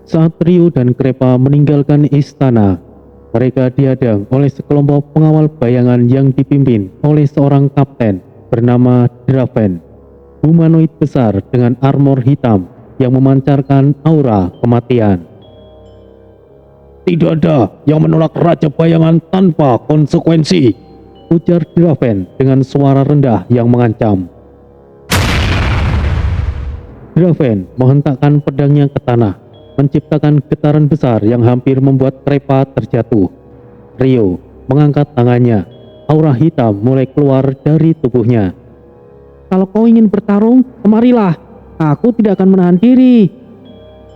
Saat Ryu dan Krepa meninggalkan istana, mereka dihadang oleh sekelompok pengawal bayangan yang dipimpin oleh seorang kapten bernama Draven, humanoid besar dengan armor hitam yang memancarkan aura kematian. "Tidak ada yang menolak Raja Bayangan tanpa konsekuensi," ujar Draven dengan suara rendah yang mengancam. Draven menghentakkan pedangnya ke tanah, menciptakan getaran besar yang hampir membuat Krepa terjatuh. Ryu mengangkat tangannya, aura hitam mulai keluar dari tubuhnya. "Kalau kau ingin bertarung, kemarilah. Aku tidak akan menahan diri."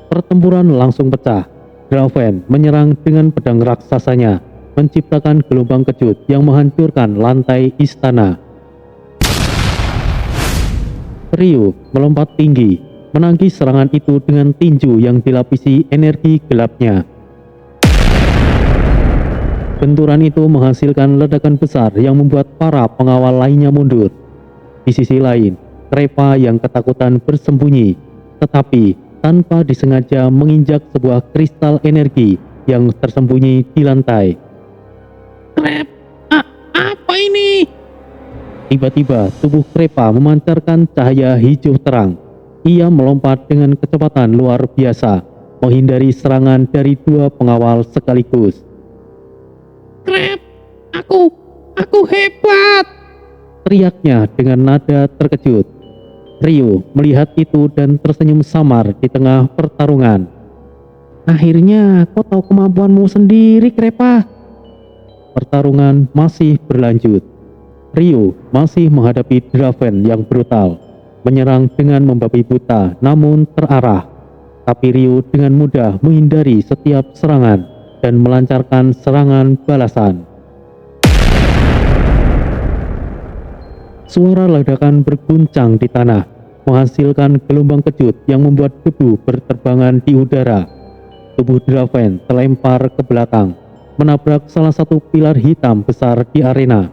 Pertempuran langsung pecah. Draven menyerang dengan pedang raksasanya, menciptakan gelombang kejut yang menghancurkan lantai istana. Ryu melompat tinggi, menangkis serangan itu dengan tinju yang dilapisi energi gelapnya. Benturan itu menghasilkan ledakan besar yang membuat para pengawal lainnya mundur. Di sisi lain, Krepa yang ketakutan bersembunyi, tetapi tanpa disengaja menginjak sebuah kristal energi yang tersembunyi di lantai. "Krep, apa ini?" Tiba-tiba tubuh Krepa memancarkan cahaya hijau terang. Ia melompat dengan kecepatan luar biasa, menghindari serangan dari dua pengawal sekaligus. "Krep, aku hebat!" teriaknya dengan nada terkejut. Ryu melihat itu dan tersenyum samar di tengah pertarungan. "Akhirnya kau tahu kemampuanmu sendiri, Krepa." Pertarungan masih berlanjut. Ryu masih menghadapi Draven yang brutal, menyerang dengan membabi buta namun terarah. Tapi Ryu dengan mudah menghindari setiap serangan dan melancarkan serangan balasan. Suara ledakan berguncang di tanah, menghasilkan gelombang kejut yang membuat debu berterbangan di udara. Tubuh Draven terlempar ke belakang, menabrak salah satu pilar hitam besar di arena.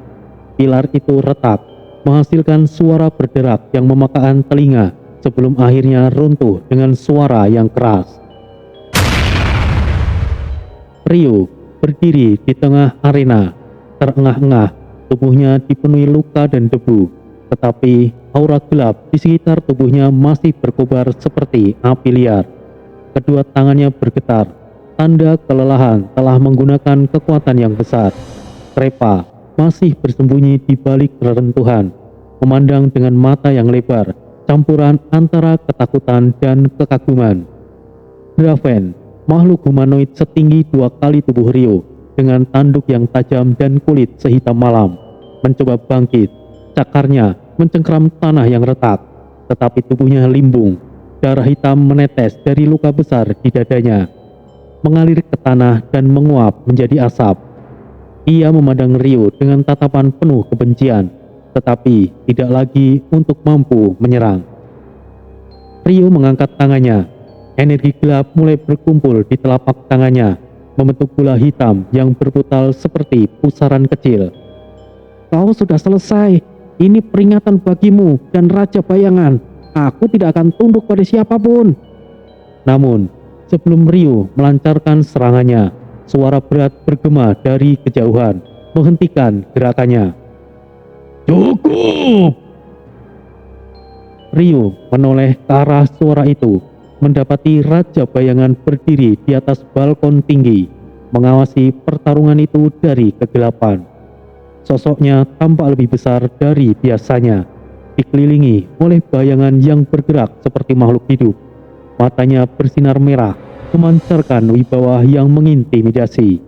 Pilar itu retak, menghasilkan suara berderak yang memekakan telinga sebelum akhirnya runtuh dengan suara yang keras. Ryu berdiri di tengah arena, terengah-engah. Tubuhnya dipenuhi luka dan debu, tetapi aura gelap di sekitar tubuhnya masih berkobar seperti api liar. Kedua tangannya bergetar, tanda kelelahan telah menggunakan kekuatan yang besar. Krepa masih bersembunyi di balik reruntuhan, memandang dengan mata yang lebar, campuran antara ketakutan dan kekaguman. Draven, makhluk humanoid setinggi 2 kali tubuh Ryu, dengan tanduk yang tajam dan kulit sehitam malam, mencoba bangkit. Cakarnya mencengkram tanah yang retak, tetapi tubuhnya limbung. Darah hitam menetes dari luka besar di dadanya, mengalir ke tanah dan menguap menjadi asap. Ia memandang Ryu dengan tatapan penuh kebencian, tetapi tidak lagi untuk mampu menyerang. Ryu mengangkat tangannya. Energi gelap mulai berkumpul di telapak tangannya, membentuk bola hitam yang berputar seperti pusaran kecil. "Kau sudah selesai. Ini peringatan bagimu dan Raja Bayangan. Aku tidak akan tunduk pada siapapun." Namun, sebelum Ryu melancarkan serangannya, suara berat bergema dari kejauhan, menghentikan gerakannya. "Cukup!" Ryu menoleh ke arah suara itu, mendapati Raja Bayangan berdiri di atas balkon tinggi, mengawasi pertarungan itu dari kegelapan. Sosoknya tampak lebih besar dari biasanya, dikelilingi oleh bayangan yang bergerak seperti makhluk hidup. Matanya bersinar merah, memancarkan wibawa yang mengintimidasi.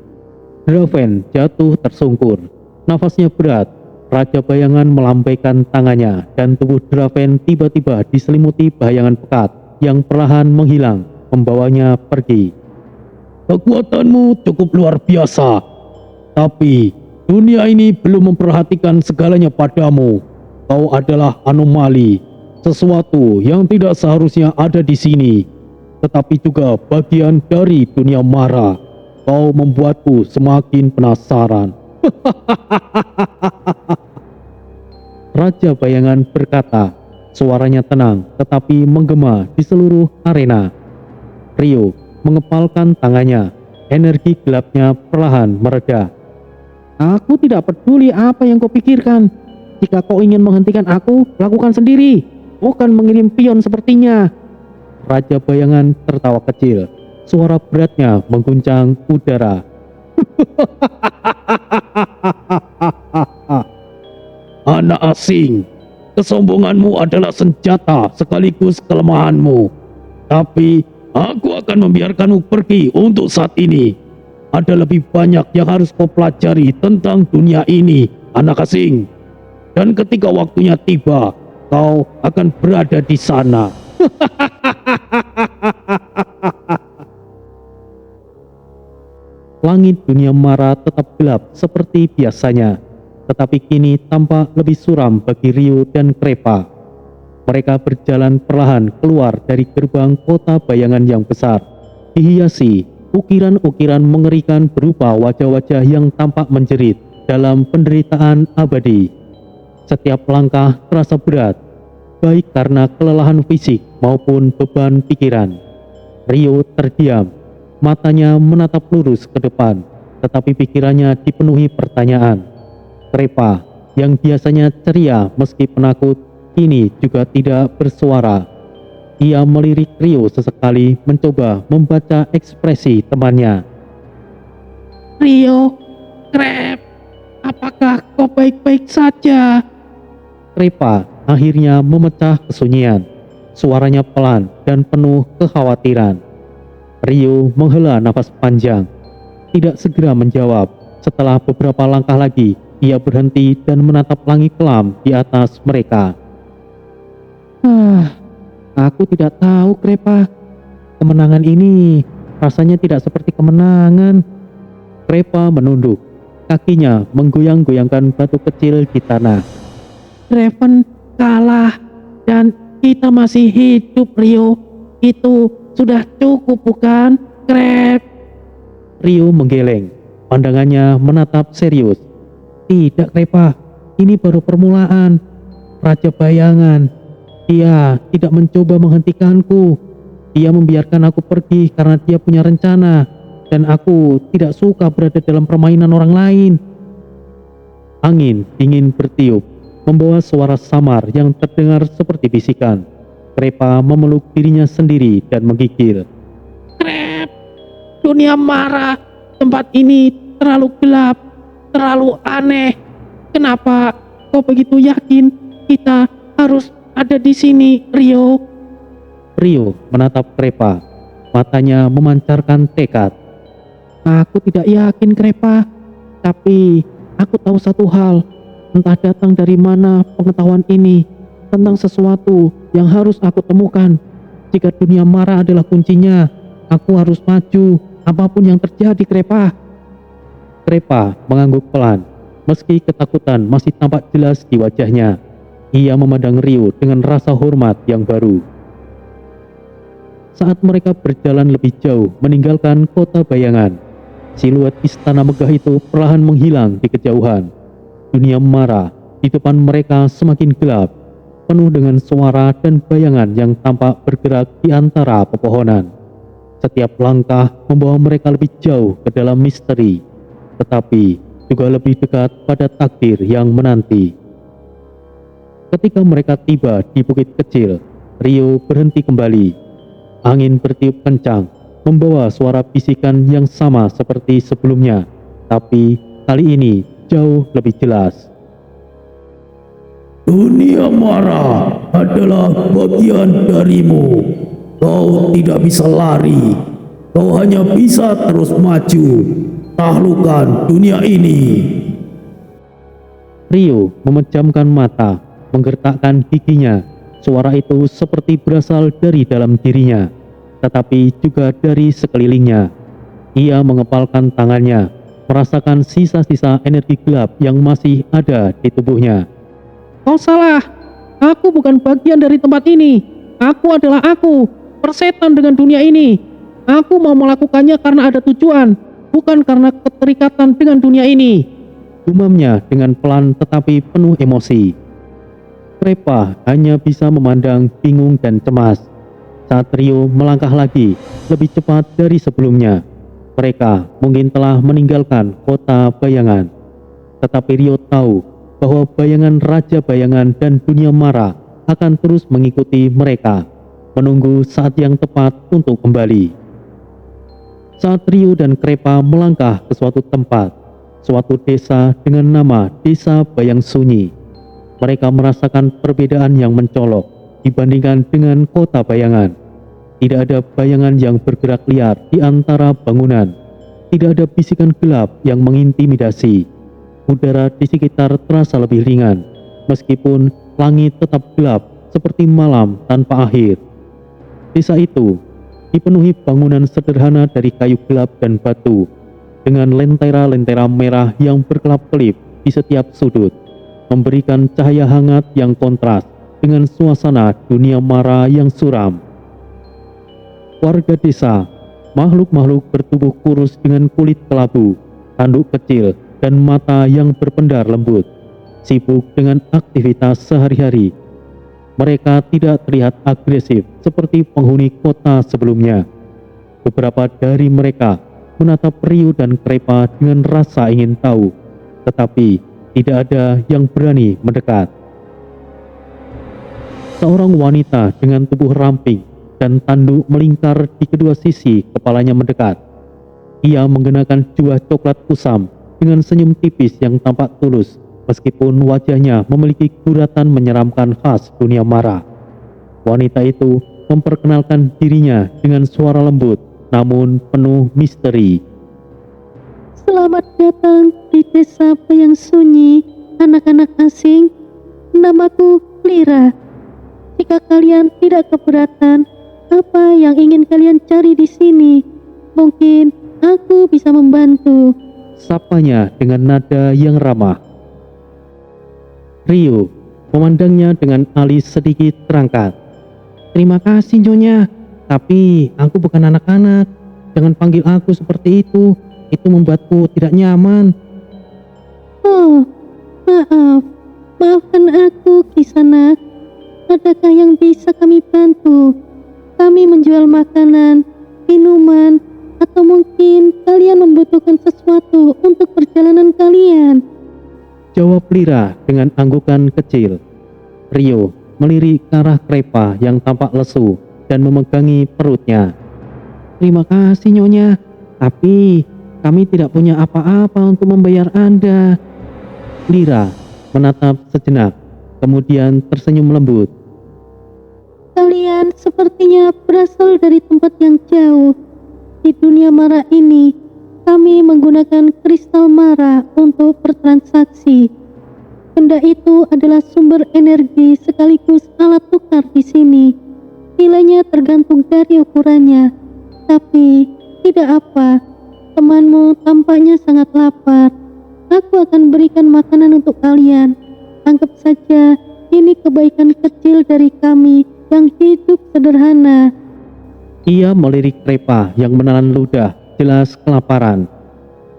Draven jatuh tersungkur, nafasnya berat. Raja Bayangan melambaikan tangannya dan tubuh Draven tiba-tiba diselimuti bayangan pekat yang perlahan menghilang, membawanya pergi. "Kekuatanmu cukup luar biasa, tapi dunia ini belum memperhatikan segalanya padamu. Kau adalah anomali, sesuatu yang tidak seharusnya ada di sini, tetapi juga bagian dari dunia mara. Kau membuatku semakin penasaran." Raja Bayangan berkata, suaranya tenang tetapi menggema di seluruh arena. Ryu mengepalkan tangannya. Energi gelapnya perlahan mereda. Aku tidak peduli apa yang kau pikirkan. Jika kau ingin menghentikan aku, lakukan sendiri. Bukan mengirim pion sepertinya. Raja Bayangan tertawa kecil. Suara beratnya mengguncang udara. Anak asing, kesombonganmu adalah senjata sekaligus kelemahanmu. Tapi aku akan membiarkanmu pergi untuk saat ini. Ada lebih banyak yang harus kau pelajari tentang dunia ini, anak asing. Dan ketika waktunya tiba, kau akan berada di sana. Langit dunia Mara tetap gelap seperti biasanya, tetapi kini tampak lebih suram bagi Ryo dan Krepa. Mereka berjalan perlahan keluar dari gerbang kota bayangan yang besar, dihiasi ukiran-ukiran mengerikan berupa wajah-wajah yang tampak menjerit dalam penderitaan abadi. Setiap langkah terasa berat, baik karena kelelahan fisik maupun beban pikiran. Ryo terdiam, matanya menatap lurus ke depan, tetapi pikirannya dipenuhi pertanyaan. Krepa, yang biasanya ceria meski penakut, kini juga tidak bersuara. Ia melirik Ryo sesekali mencoba membaca ekspresi temannya. Ryo, Krep, apakah kau baik-baik saja? Krepa akhirnya memecah kesunyian. Suaranya pelan dan penuh kekhawatiran. Ryo menghela nafas panjang. Tidak segera menjawab. Setelah beberapa langkah lagi, ia berhenti dan menatap langit kelam di atas mereka. Aku tidak tahu, Krepa. Kemenangan ini rasanya tidak seperti kemenangan. Krepa menunduk. Kakinya menggoyang-goyangkan batu kecil di tanah. Draven kalah dan kita masih hidup, Ryo. Itu sudah cukup, bukan, Krep? Ryo menggeleng. Pandangannya menatap serius. Tidak, Krepa. Ini baru permulaan. Raja Bayangan. Dia tidak mencoba menghentikanku. Dia membiarkan aku pergi karena dia punya rencana. Dan aku tidak suka berada dalam permainan orang lain. Angin dingin bertiup, membawa suara samar yang terdengar seperti bisikan. Krepa memeluk dirinya sendiri dan menggigil. Krep, dunia Mara, tempat ini terlalu gelap, terlalu aneh. Kenapa kau begitu yakin kita harus ada di sini, Ryo? Ryo menatap Krepa, matanya memancarkan tekad. Aku tidak yakin, Krepa, tapi aku tahu satu hal. Entah datang dari mana pengetahuan ini tentang sesuatu yang harus aku temukan. Jika dunia Mara adalah kuncinya, aku harus maju apapun yang terjadi, Krepa. Krepa mengangguk pelan, meski ketakutan masih tampak jelas di wajahnya. Ia memandang Ryo dengan rasa hormat yang baru. Saat mereka berjalan lebih jauh meninggalkan kota bayangan, siluet istana megah itu perlahan menghilang di kejauhan. Dunia Mara di depan mereka semakin gelap, penuh dengan suara dan bayangan yang tampak bergerak di antara pepohonan. Setiap langkah membawa mereka lebih jauh ke dalam misteri, tetapi juga lebih dekat pada takdir yang menanti. Ketika mereka tiba di bukit kecil, Ryo berhenti kembali. Angin bertiup kencang, membawa suara bisikan yang sama seperti sebelumnya, tapi kali ini jauh lebih jelas. Dunia Mara adalah bagian darimu. Kau tidak bisa lari. Kau hanya bisa terus maju. Taklukkan dunia ini. Ryo memejamkan mata, menggertakkan giginya. Suara itu seperti berasal dari dalam dirinya, tetapi juga dari sekelilingnya. Ia mengepalkan tangannya, merasakan sisa-sisa energi gelap yang masih ada di tubuhnya. Kau salah. Aku bukan bagian dari tempat ini. Aku adalah aku, persetan dengan dunia ini. Aku mau melakukannya karena ada tujuan, bukan karena keterikatan dengan dunia ini. Gumamnya dengan pelan tetapi penuh emosi. Krepa hanya bisa memandang bingung dan cemas. Saat Rio melangkah lagi, lebih cepat dari sebelumnya. Mereka mungkin telah meninggalkan kota bayangan. Tetapi Rio tahu bahwa bayangan Raja Bayangan dan dunia mara akan terus mengikuti mereka, menunggu saat yang tepat untuk kembali. Saat Rio dan Krepa melangkah ke suatu tempat, suatu desa dengan nama Desa Bayang Sunyi, mereka merasakan perbedaan yang mencolok dibandingkan dengan kota bayangan. Tidak ada bayangan yang bergerak liar di antara bangunan. Tidak ada bisikan gelap yang mengintimidasi. Udara di sekitar terasa lebih ringan, meskipun langit tetap gelap seperti malam tanpa akhir. Desa itu dipenuhi bangunan sederhana dari kayu gelap dan batu, dengan lentera-lentera merah yang berkelap-kelip di setiap sudut, memberikan cahaya hangat yang kontras dengan suasana dunia mara yang suram. Warga desa, makhluk-makhluk bertubuh kurus dengan kulit kelabu, tanduk kecil, dan mata yang berpendar lembut, sibuk dengan aktivitas sehari-hari. Mereka tidak terlihat agresif seperti penghuni kota sebelumnya. Beberapa dari mereka menatap Rio dan Krepa dengan rasa ingin tahu, tetapi tidak ada yang berani mendekat. Seorang wanita dengan tubuh ramping dan tanduk melingkar di kedua sisi kepalanya mendekat. Ia mengenakan jubah coklat kusam dengan senyum tipis yang tampak tulus, meskipun wajahnya memiliki guratan menyeramkan khas dunia mara. Wanita itu memperkenalkan dirinya dengan suara lembut namun penuh misteri. Selamat datang di Desa Bayang Sunyi, anak-anak asing. Namaku Lira. Jika kalian tidak keberatan, apa yang ingin kalian cari di sini? Mungkin aku bisa membantu. Sapanya dengan nada yang ramah. Rio memandangnya dengan alis sedikit terangkat. Terima kasih Nyonya, tapi aku bukan anak-anak. Jangan panggil aku seperti itu membuatku tidak nyaman. Oh, maafkan aku Kisanak. Adakah yang bisa kami bantu? Kami menjual makanan, minuman, atau mungkin kalian membutuhkan sesuatu untuk perjalanan kalian. Jawab Lira dengan anggukan kecil. Rio melirik ke arah Krepa yang tampak lesu dan memegangi perutnya. Terima kasih Nyonya, tapi kami tidak punya apa-apa untuk membayar Anda. Lira menatap sejenak, kemudian tersenyum lembut. Kalian sepertinya berasal dari tempat yang jauh. Di dunia mara ini, kami menggunakan kristal mara untuk bertransaksi. Benda itu adalah sumber energi sekaligus alat tukar di sini. Nilainya tergantung dari ukurannya. Tapi, tidak apa, temanmu tampaknya sangat lapar. Aku akan berikan makanan untuk kalian. Anggap saja ini kebaikan kecil dari kami yang hidup sederhana. Ia melirik Krepa yang menelan ludah, jelas kelaparan.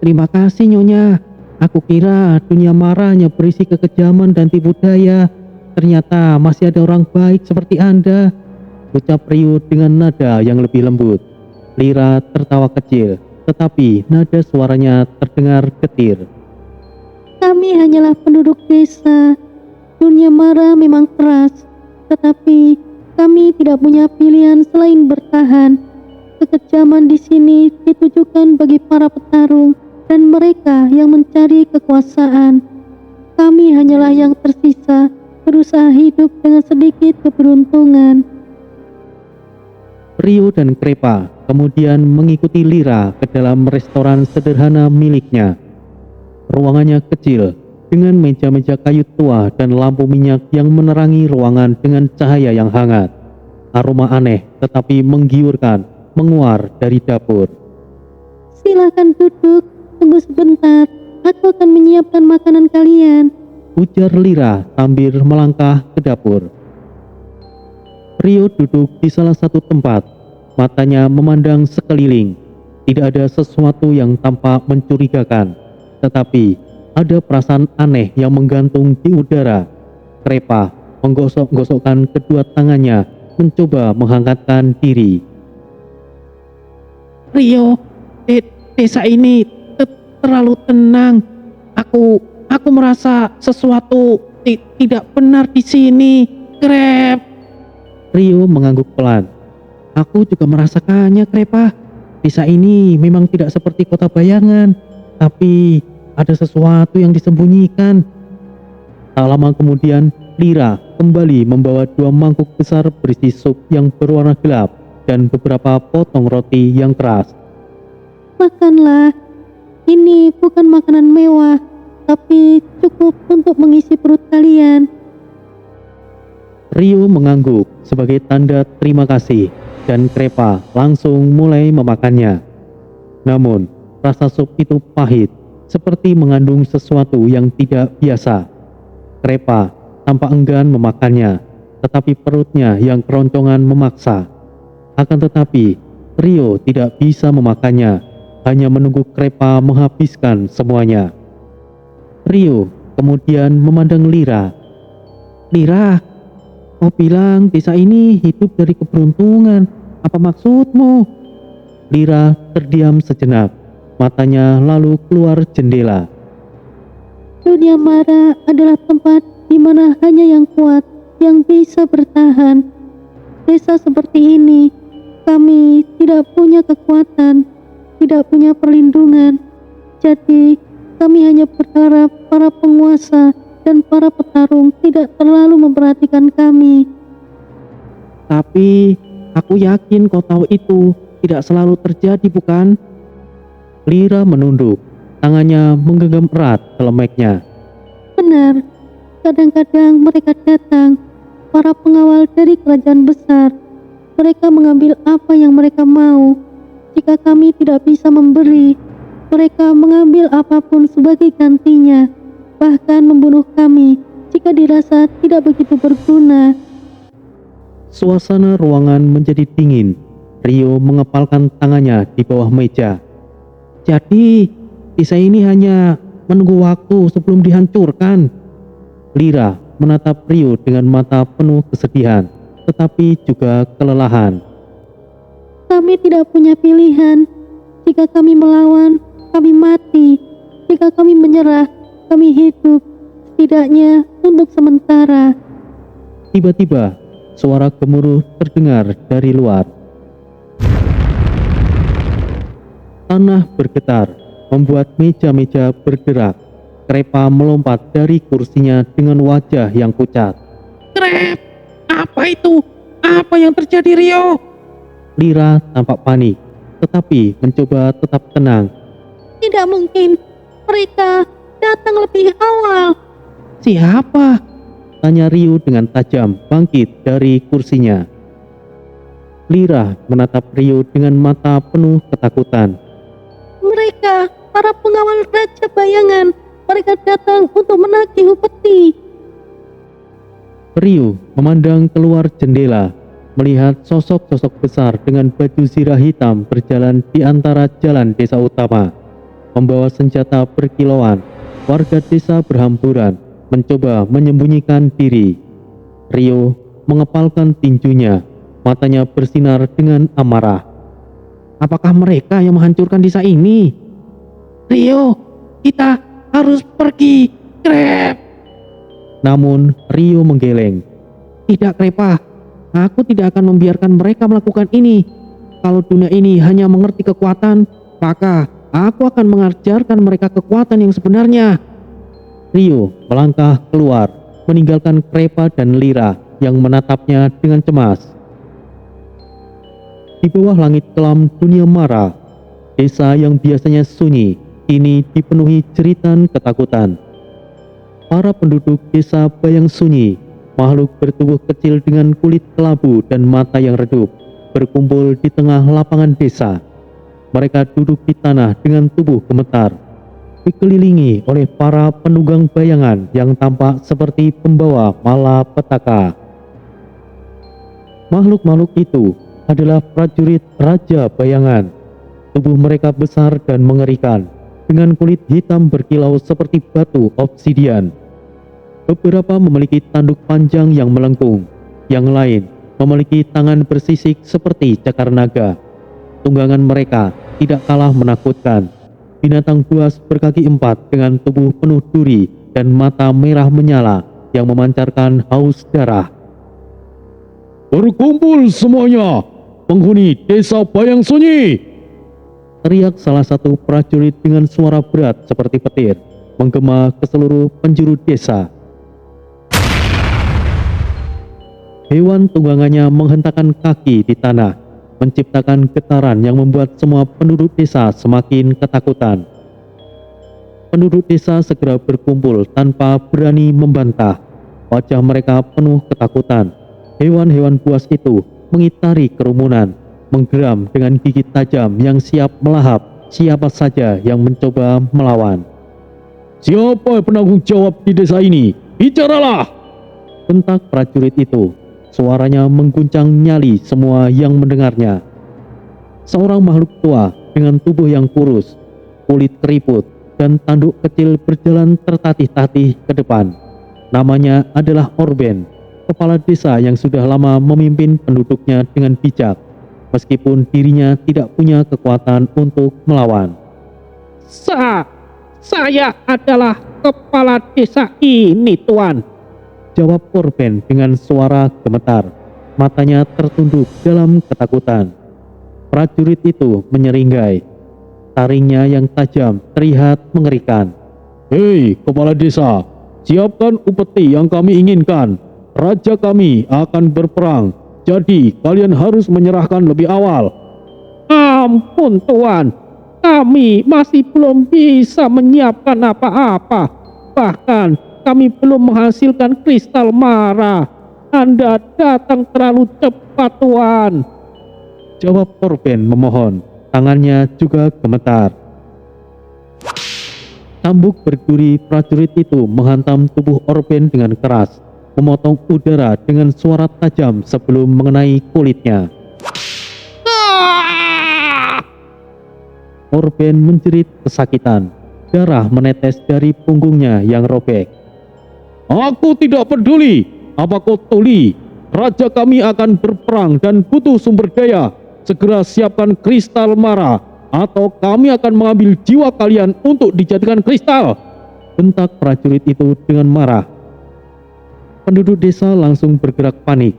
Terima kasih Nyonya. Aku kira dunia mara hanya berisi kekejaman dan tipu daya. Ternyata masih ada orang baik seperti Anda. Ucap Rio dengan nada yang lebih lembut. Lira tertawa kecil, tetapi nada suaranya terdengar getir. Kami hanyalah penduduk desa. Dunia mara memang keras, tetapi kami tidak punya pilihan selain bertahan. Kekejaman di sini ditujukan bagi para petarung dan mereka yang mencari kekuasaan. Kami hanyalah yang tersisa, berusaha hidup dengan sedikit keberuntungan. Rio dan Krepa kemudian mengikuti Lira ke dalam restoran sederhana miliknya. Ruangannya kecil, dengan meja-meja kayu tua dan lampu minyak yang menerangi ruangan dengan cahaya yang hangat. Aroma aneh tetapi menggiurkan menguar dari dapur. Silakan duduk, tunggu sebentar. Aku akan menyiapkan makanan kalian. Ujar Lira sambil melangkah ke dapur. Rio duduk di salah satu tempat, matanya memandang sekeliling. Tidak ada sesuatu yang tampak mencurigakan, tetapi ada perasaan aneh yang menggantung di udara. Krepa menggosok-gosokkan kedua tangannya mencoba menghangatkan diri. Rio, desa ini terlalu tenang. Aku merasa sesuatu tidak benar di sini. Krep. Rio mengangguk pelan. Aku juga merasakannya, Krepa. Desa ini memang tidak seperti kota bayangan, tapi ada sesuatu yang disembunyikan. Tak lama kemudian, Lira kembali membawa 2 mangkuk besar berisi sup yang berwarna gelap dan beberapa potong roti yang keras. Makanlah. Ini bukan makanan mewah, tapi cukup untuk mengisi perut kalian. Rio mengangguk sebagai tanda terima kasih dan Krepa langsung mulai memakannya. Namun, rasa sup itu pahit, seperti mengandung sesuatu yang tidak biasa. Krepa tampak enggan memakannya, tetapi perutnya yang keroncongan memaksa. Akan tetapi, Rio tidak bisa memakannya, hanya menunggu Krepa menghabiskan semuanya. Rio kemudian memandang Lira. Lira, kau bilang desa ini hidup dari keberuntungan. Apa maksudmu? Lira terdiam sejenak, matanya lalu keluar jendela. Dunia mara adalah tempat di mana hanya yang kuat yang bisa bertahan. Desa seperti ini, kami tidak punya kekuatan, tidak punya perlindungan. Jadi, kami hanya berharap para penguasa dan para petarung tidak terlalu memperhatikan kami. Tapi aku yakin kau tahu itu tidak selalu terjadi, bukan? Lira menunduk, tangannya menggenggam erat kelemeknya. Benar, kadang-kadang mereka datang, para pengawal dari kerajaan besar. Mereka mengambil apa yang mereka mau. Jika kami tidak bisa memberi, mereka mengambil apapun sebagai gantinya, bahkan membunuh kami jika dirasa tidak begitu berguna. Suasana ruangan menjadi dingin. Rio mengepalkan tangannya di bawah meja. Jadi, desa ini hanya menunggu waktu sebelum dihancurkan. Lira menatap Rio dengan mata penuh kesedihan, tetapi juga kelelahan. Kami tidak punya pilihan. Jika kami melawan, kami mati. Jika kami menyerah, kami hidup. Setidaknya untuk sementara. Tiba-tiba, suara gemuruh terdengar dari luar. Tanah bergetar, membuat meja-meja bergerak. Krepa melompat dari kursinya dengan wajah yang pucat. Krep, apa itu? Apa yang terjadi, Rio? Lira tampak panik, tetapi mencoba tetap tenang. Tidak mungkin. Mereka datang lebih awal. Siapa? Tanya Rio dengan tajam bangkit dari kursinya. Lira menatap Rio dengan mata penuh ketakutan. Mereka, para pengawal Raja Bayangan. Mereka datang untuk menagih upeti. Rio memandang keluar jendela, melihat sosok-sosok besar dengan baju zirah hitam berjalan di antara jalan desa utama. Membawa senjata berkilauan, warga desa berhamburan, mencoba menyembunyikan diri. Rio mengepalkan tinjunya, matanya bersinar dengan amarah. Apakah mereka yang menghancurkan desa ini? Rio, kita harus pergi. Krep. Namun Rio menggeleng. Tidak, Krepa. Aku tidak akan membiarkan mereka melakukan ini. Kalau dunia ini hanya mengerti kekuatan, maka aku akan mengajarkan mereka kekuatan yang sebenarnya. Rio melangkah keluar, meninggalkan Krepa dan Lira yang menatapnya dengan cemas. Di bawah langit kelam dunia mara, desa yang biasanya sunyi, kini dipenuhi jeritan ketakutan. Para penduduk desa Bayang Sunyi, makhluk bertubuh kecil dengan kulit kelabu dan mata yang redup, berkumpul di tengah lapangan desa. Mereka duduk di tanah dengan tubuh gemetar, dikelilingi oleh para penunggang bayangan yang tampak seperti pembawa malapetaka. Makhluk-makhluk itu adalah prajurit Raja Bayangan. Tubuh mereka besar dan mengerikan, dengan kulit hitam berkilau seperti batu obsidian. Beberapa memiliki tanduk panjang yang melengkung, yang lain memiliki tangan bersisik seperti cakar naga. Tunggangan mereka tidak kalah menakutkan. Binatang buas berkaki 4 dengan tubuh penuh duri dan mata merah menyala yang memancarkan haus darah. Berkumpul semuanya, penghuni desa Bayang Sunyi! Teriak salah satu prajurit dengan suara berat seperti petir, menggema ke seluruh penjuru desa. Hewan tunggangannya menghentakkan kaki di tanah, menciptakan getaran yang membuat semua penduduk desa semakin ketakutan. Penduduk desa segera berkumpul tanpa berani membantah. Wajah mereka penuh ketakutan. Hewan-hewan buas itu mengitari kerumunan, menggeram dengan gigi tajam yang siap melahap siapa saja yang mencoba melawan. Siapa penanggung jawab di desa ini? Bicaralah! Bentak prajurit itu. Suaranya mengguncang nyali semua yang mendengarnya. Seorang makhluk tua dengan tubuh yang kurus, kulit keriput, dan tanduk kecil berjalan tertatih-tatih ke depan. Namanya adalah Orben, kepala desa yang sudah lama memimpin penduduknya dengan bijak, meskipun dirinya tidak punya kekuatan untuk melawan. Saya adalah kepala desa ini, Tuan. Jawab Orben dengan suara gemetar. Matanya tertunduk dalam ketakutan. Prajurit itu menyeringai. Taringnya yang tajam terlihat mengerikan. Hei, kepala desa, siapkan upeti yang kami inginkan. Raja kami akan berperang, jadi kalian harus menyerahkan lebih awal. Ampun, Tuan. Kami masih belum bisa menyiapkan apa-apa. Bahkan kami belum menghasilkan kristal Mara. Anda datang terlalu cepat, Tuan. Jawab Orben memohon. Tangannya juga gemetar. Cambuk berduri prajurit itu menghantam tubuh Orben dengan keras, memotong udara dengan suara tajam sebelum mengenai kulitnya. Orben menjerit kesakitan. Darah menetes dari punggungnya yang robek. Aku tidak peduli apa kau tuli. Raja kami akan berperang dan butuh sumber daya. Segera siapkan kristal Mara, atau kami akan mengambil jiwa kalian untuk dijadikan kristal. Bentak prajurit itu dengan marah. Penduduk desa langsung bergerak panik,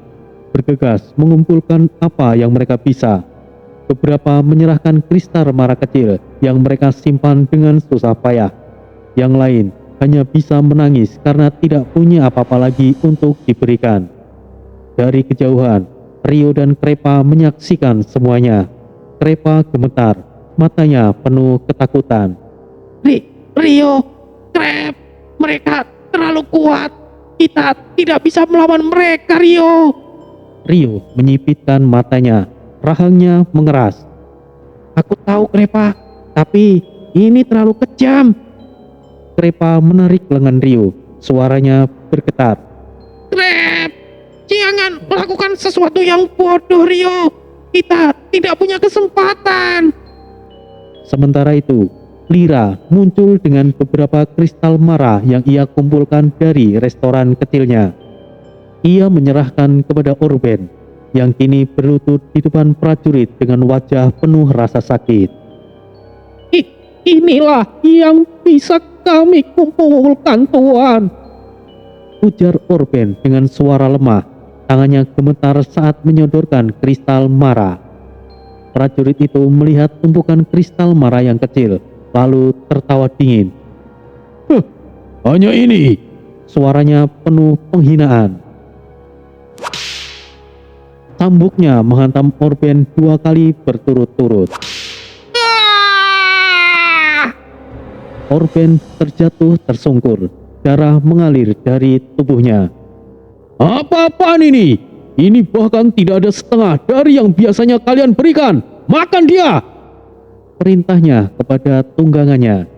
bergegas mengumpulkan apa yang mereka bisa. Beberapa menyerahkan kristal Mara kecil yang mereka simpan dengan susah payah. Yang lain hanya bisa menangis karena tidak punya apa-apa lagi untuk diberikan. Dari kejauhan, Rio dan Krepa menyaksikan semuanya. Krepa gemetar, matanya penuh ketakutan. Rio, Krep, mereka terlalu kuat. Kita tidak bisa melawan mereka, Rio. Rio menyipitkan matanya, rahangnya mengeras. Aku tahu, Krepa, tapi ini terlalu kejam. Krepa menarik lengan Rio, suaranya bergetar. Krep, jangan melakukan sesuatu yang bodoh, Rio. Kita tidak punya kesempatan. Sementara itu, Lira muncul dengan beberapa kristal Mara yang ia kumpulkan dari restoran kecilnya. Ia menyerahkan kepada Orben, yang kini berlutut di depan prajurit dengan wajah penuh rasa sakit. Inilah yang bisa kami kumpulkan, Tuan. Ujar Orben dengan suara lemah. Tangannya gemetar saat menyodorkan kristal Mara. Prajurit itu melihat tumpukan kristal Mara yang kecil, lalu tertawa dingin. Hanya ini. Suaranya penuh penghinaan. Cambuknya menghantam Orben 2 kali berturut-turut. Orben terjatuh tersungkur, darah mengalir dari tubuhnya. Apa-apaan ini? Ini bahkan tidak ada setengah dari yang biasanya kalian berikan. Makan dia! Perintahnya kepada tunggangannya.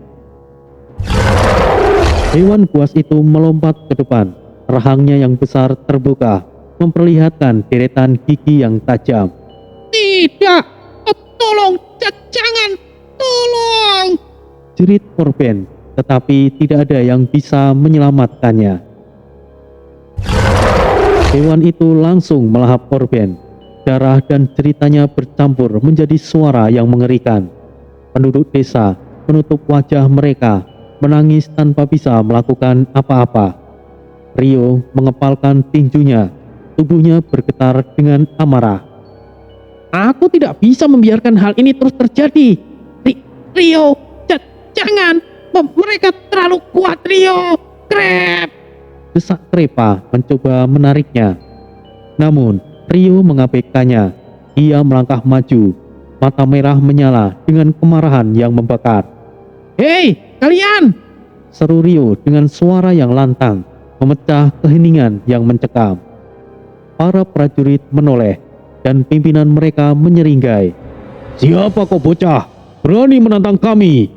Hewan buas itu melompat ke depan. Rahangnya yang besar terbuka, memperlihatkan deretan gigi yang tajam. Tidak, tolong, jangan, tolong. Jerit Orben, tetapi tidak ada yang bisa menyelamatkannya. Hewan itu langsung melahap Orben. Darah dan ceritanya bercampur menjadi suara yang mengerikan. Penduduk desa menutup wajah mereka, menangis tanpa bisa melakukan apa-apa. Rio mengepalkan tinjunya, tubuhnya bergetar dengan amarah. Aku tidak bisa membiarkan hal ini terus terjadi. Rio, jangan. Mereka terlalu kuat, Rio. Krep. Desak Krepa mencoba menariknya. Namun, Rio mengabaikannya. Ia melangkah maju. Mata merah menyala dengan kemarahan yang membakar. Hei, kalian! Seru Rio dengan suara yang lantang, memecah keheningan yang mencekam. Para prajurit menoleh, dan pimpinan mereka menyeringai. Siapa kau bocah? Berani menantang kami?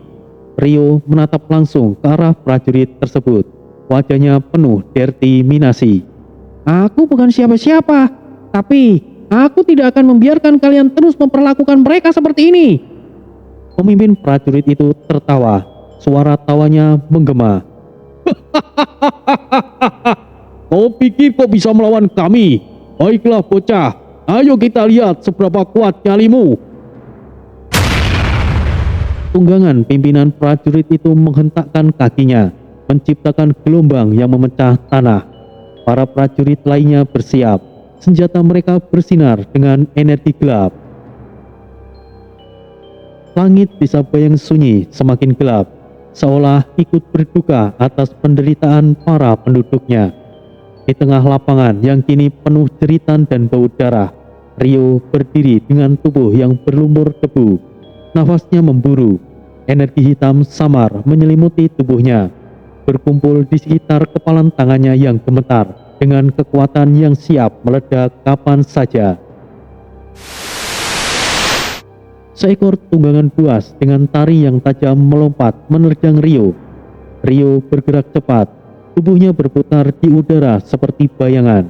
Rio menatap langsung ke arah prajurit tersebut. Wajahnya penuh determinasi. Aku bukan siapa-siapa, tapi aku tidak akan membiarkan kalian terus memperlakukan mereka seperti ini. Pemimpin prajurit itu tertawa. Suara tawanya menggema. Kau pikir kau bisa melawan kami? Baiklah bocah, ayo kita lihat seberapa kuat nyalimu. Tunggangan pimpinan prajurit itu menghentakkan kakinya, menciptakan gelombang yang memecah tanah. Para prajurit lainnya bersiap. Senjata mereka bersinar dengan energi gelap. Langit di Sabah yang sunyi semakin gelap, seolah ikut berduka atas penderitaan para penduduknya. Di tengah lapangan yang kini penuh jeritan dan bau darah, Rio berdiri dengan tubuh yang berlumpur debu. Nafasnya memburu, energi hitam samar menyelimuti tubuhnya, berkumpul di sekitar kepalan tangannya yang gemetar dengan kekuatan yang siap meledak kapan saja. Seekor tunggangan buas dengan tari yang tajam melompat menerjang Rio. Rio bergerak cepat, tubuhnya berputar di udara seperti bayangan,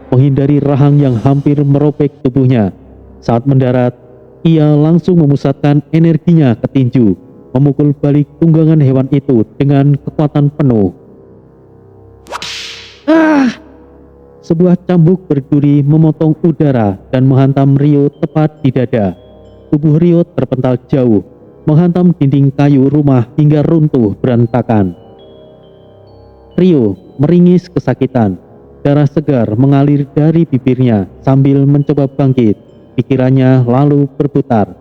menghindari rahang yang hampir merobek tubuhnya. Saat mendarat, ia langsung memusatkan energinya ke tinju, memukul balik tunggangan hewan itu dengan kekuatan penuh. Sebuah cambuk berduri memotong udara dan menghantam Rio tepat di dada. Tubuh Rio terpental jauh, menghantam dinding kayu rumah hingga runtuh berantakan. Rio meringis kesakitan. Darah segar mengalir dari bibirnya sambil mencoba bangkit. Pikirannya lalu berputar.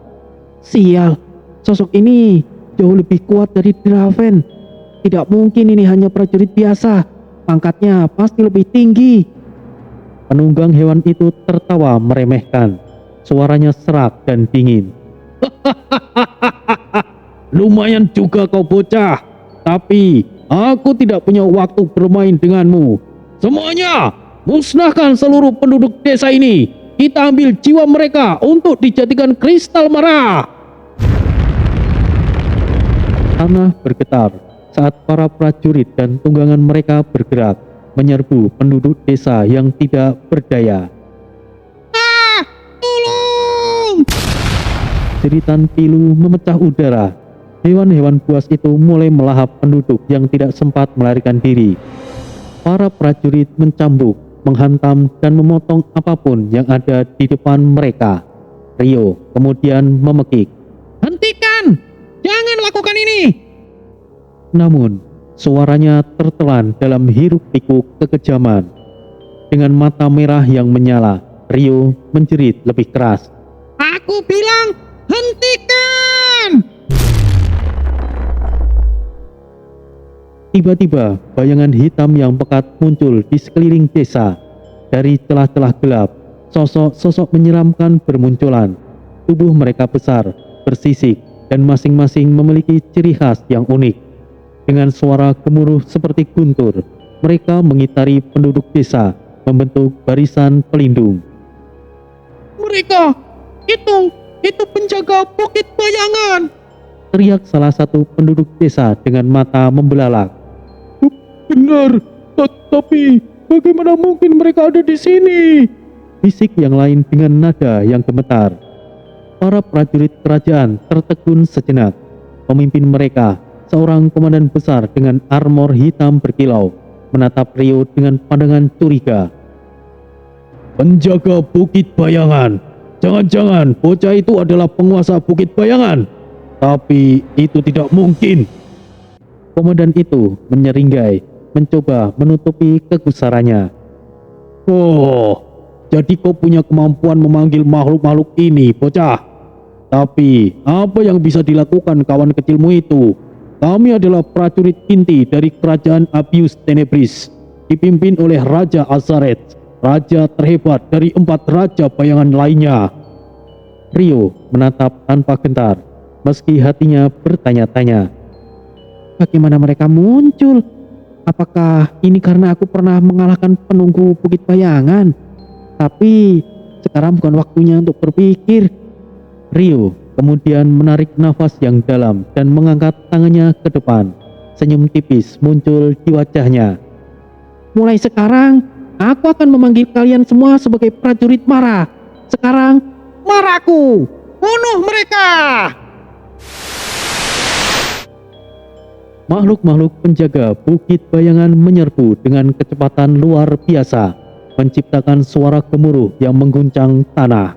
Sial, sosok ini jauh lebih kuat dari Draven. Tidak mungkin ini hanya prajurit biasa. Pangkatnya pasti lebih tinggi. Penunggang hewan itu tertawa meremehkan. Suaranya serak dan dingin. Lumayan juga kau bocah, tapi aku tidak punya waktu bermain denganmu. Semuanya, musnahkan seluruh penduduk desa ini. Kita ambil jiwa mereka untuk dijadikan kristal Mara. Tanah bergetar saat para prajurit dan tunggangan mereka bergerak, menyerbu penduduk desa yang tidak berdaya. Tolong! Jeritan pilu memecah udara. Hewan-hewan buas itu mulai melahap penduduk yang tidak sempat melarikan diri. Para prajurit mencambuk, menghantam dan memotong apapun yang ada di depan mereka. Rio kemudian memekik. Hentikan! Jangan lakukan ini! Namun, suaranya tertelan dalam hiruk-pikuk kekejaman. Dengan mata merah yang menyala, Rio menjerit lebih keras. Aku bilang, hentikan! Tiba-tiba, bayangan hitam yang pekat muncul di sekeliling desa. Dari celah-celah gelap, sosok-sosok menyeramkan bermunculan. Tubuh mereka besar, bersisik, dan masing-masing memiliki ciri khas yang unik. Dengan suara gemuruh seperti guntur, mereka mengitari penduduk desa, membentuk barisan pelindung. Mereka, itu penjaga Bukit Bayangan! Teriak salah satu penduduk desa dengan mata membelalak. Benar, tapi bagaimana mungkin mereka ada di sini? Bisik yang lain dengan nada yang gemetar. Para prajurit kerajaan tertegun sejenak. Pemimpin mereka, seorang komandan besar dengan armor hitam berkilau, menatap Rio dengan pandangan curiga. penjaga Bukit Bayangan. Jangan-jangan bocah itu adalah penguasa Bukit Bayangan. Tapi itu tidak mungkin. Komandan itu menyeringai, mencoba menutupi kegusarannya. Oh, jadi kau punya kemampuan memanggil makhluk-makhluk ini, bocah. Tapi, apa yang bisa dilakukan kawan kecilmu itu? Kami adalah prajurit inti dari kerajaan Abius Tenebris, dipimpin oleh Raja Azaret, raja terhebat dari 4 raja bayangan lainnya. Rio menatap tanpa gentar, meski hatinya bertanya-tanya. Bagaimana mereka muncul? Apakah ini karena aku pernah mengalahkan penunggu Bukit Bayangan? Tapi sekarang bukan waktunya untuk berpikir. Rio kemudian menarik nafas yang dalam dan mengangkat tangannya ke depan. Senyum tipis muncul di wajahnya. Mulai sekarang, aku akan memanggil kalian semua sebagai prajurit Mara. Sekarang, Maraku! Bunuh mereka! Makhluk-makhluk penjaga Bukit Bayangan menyerbu dengan kecepatan luar biasa, menciptakan suara gemuruh yang mengguncang tanah.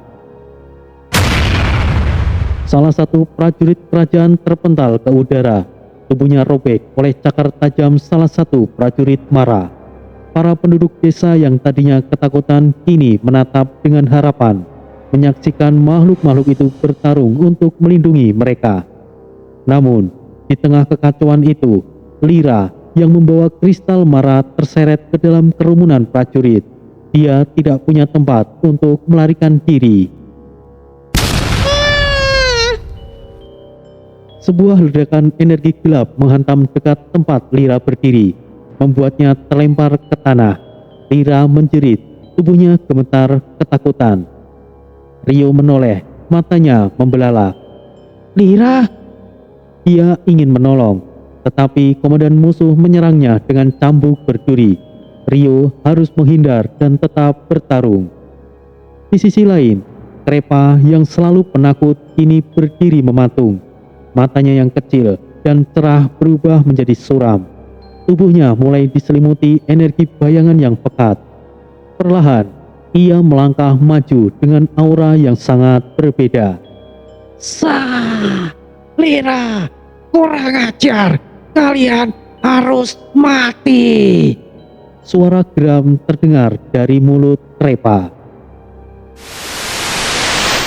Salah satu prajurit kerajaan terpental ke udara, tubuhnya robek oleh cakar tajam salah satu prajurit Mara. Para penduduk desa yang tadinya ketakutan kini menatap dengan harapan, menyaksikan makhluk-makhluk itu bertarung untuk melindungi mereka. Namun, di tengah kekacauan itu, Lira yang membawa kristal Mara terseret ke dalam kerumunan prajurit. Dia tidak punya tempat untuk melarikan diri. Sebuah ledakan energi gelap menghantam dekat tempat Lira berdiri, membuatnya terlempar ke tanah. Lira menjerit, tubuhnya gemetar ketakutan. Rio menoleh, matanya membelalak. Lira! Dia ingin menolong, tetapi komandan musuh menyerangnya dengan cambuk berduri. Rio harus menghindar dan tetap bertarung. Di sisi lain, Krepa yang selalu penakut kini berdiri mematung. Matanya yang kecil dan cerah berubah menjadi suram. Tubuhnya mulai diselimuti energi bayangan yang pekat. Perlahan, ia melangkah maju dengan aura yang sangat berbeda. Sah! Lira! Kurang ajar! Kalian harus mati! Suara geram terdengar dari mulut Krepa.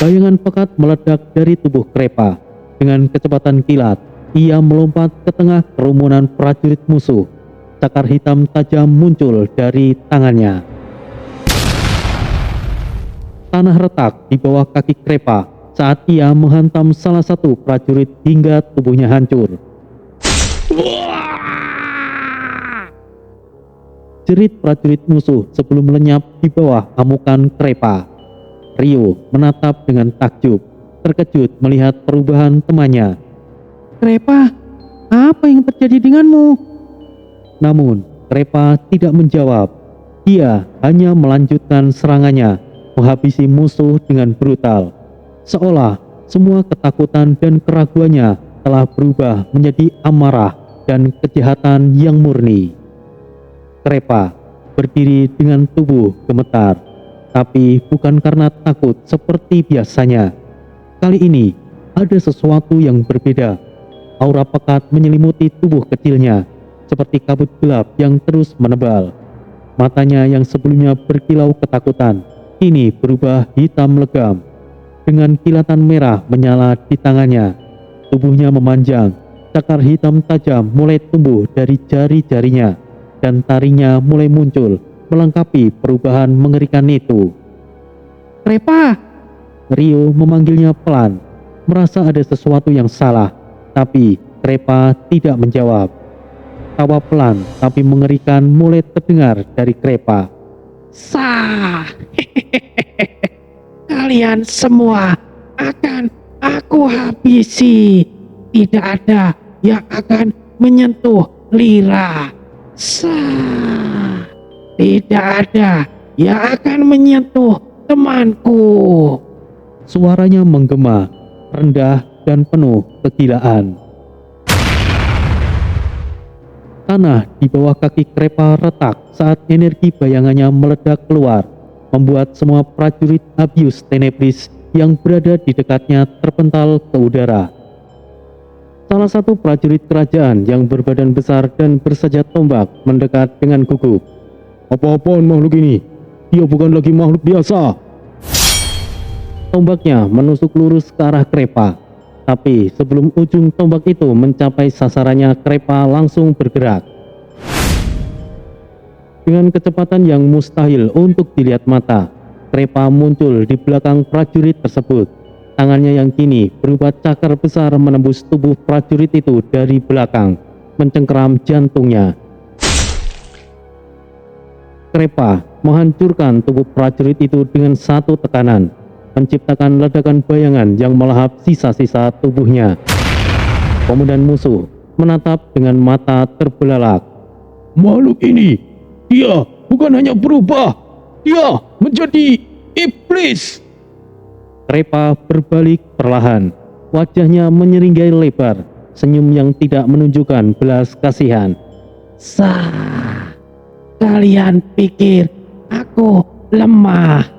Bayangan pekat meledak dari tubuh Krepa. Dengan kecepatan kilat, ia melompat ke tengah kerumunan prajurit musuh. Cakar hitam tajam muncul dari tangannya. Tanah retak di bawah kaki Krepa saat ia menghantam salah satu prajurit hingga tubuhnya hancur. Jerit prajurit musuh sebelum lenyap di bawah amukan Krepa. Rio menatap dengan takjub, terkejut melihat perubahan temannya. Krepa, apa yang terjadi denganmu? Namun, Krepa tidak menjawab. Dia hanya melanjutkan serangannya, menghabisi musuh dengan brutal. Seolah semua ketakutan dan keraguannya telah berubah menjadi amarah dan kejahatan yang murni. Krepa berdiri dengan tubuh gemetar, tapi bukan karena takut seperti biasanya. Kali ini ada sesuatu yang berbeda. Aura pekat menyelimuti tubuh kecilnya, seperti kabut gelap yang terus menebal. Matanya yang sebelumnya berkilau ketakutan, kini berubah hitam legam. Dengan kilatan merah menyala di tangannya, tubuhnya memanjang, cakar hitam tajam mulai tumbuh dari jari-jarinya, dan taringnya mulai muncul, melengkapi perubahan mengerikan itu. Krepa! Rio memanggilnya pelan, merasa ada sesuatu yang salah, tapi Krepa tidak menjawab. Tawa pelan tapi mengerikan mulai terdengar dari Krepa. Sah! Kalian semua akan aku habisi. Tidak ada yang akan menyentuh Lira. Sah! Tidak ada yang akan menyentuh temanku. Suaranya menggema, rendah dan penuh kegilaan. Tanah di bawah kaki Krepa retak saat energi bayangannya meledak keluar. membuat semua prajurit Abius Tenebris yang berada di dekatnya terpental ke udara. Salah satu prajurit kerajaan yang berbadan besar dan bersajat tombak mendekat dengan gugup. Apa-apaan makhluk ini? Dia bukan lagi makhluk biasa. Tombaknya menusuk lurus ke arah Krepa. Tapi sebelum ujung tombak itu mencapai sasarannya, Krepa langsung bergerak. Dengan kecepatan yang mustahil untuk dilihat mata, Krepa muncul di belakang prajurit tersebut. Tangannya yang kini berupa cakar besar menembus tubuh prajurit itu dari belakang, mencengkeram jantungnya. Krepa menghancurkan tubuh prajurit itu dengan satu tekanan, menciptakan ledakan bayangan yang melahap sisa-sisa tubuhnya. Komandan musuh menatap dengan mata terbelalak. Makhluk ini, dia bukan hanya berubah, dia menjadi iblis. Krepa berbalik perlahan, wajahnya menyeringai lebar, senyum yang tidak menunjukkan belas kasihan. Sah, kalian pikir aku lemah?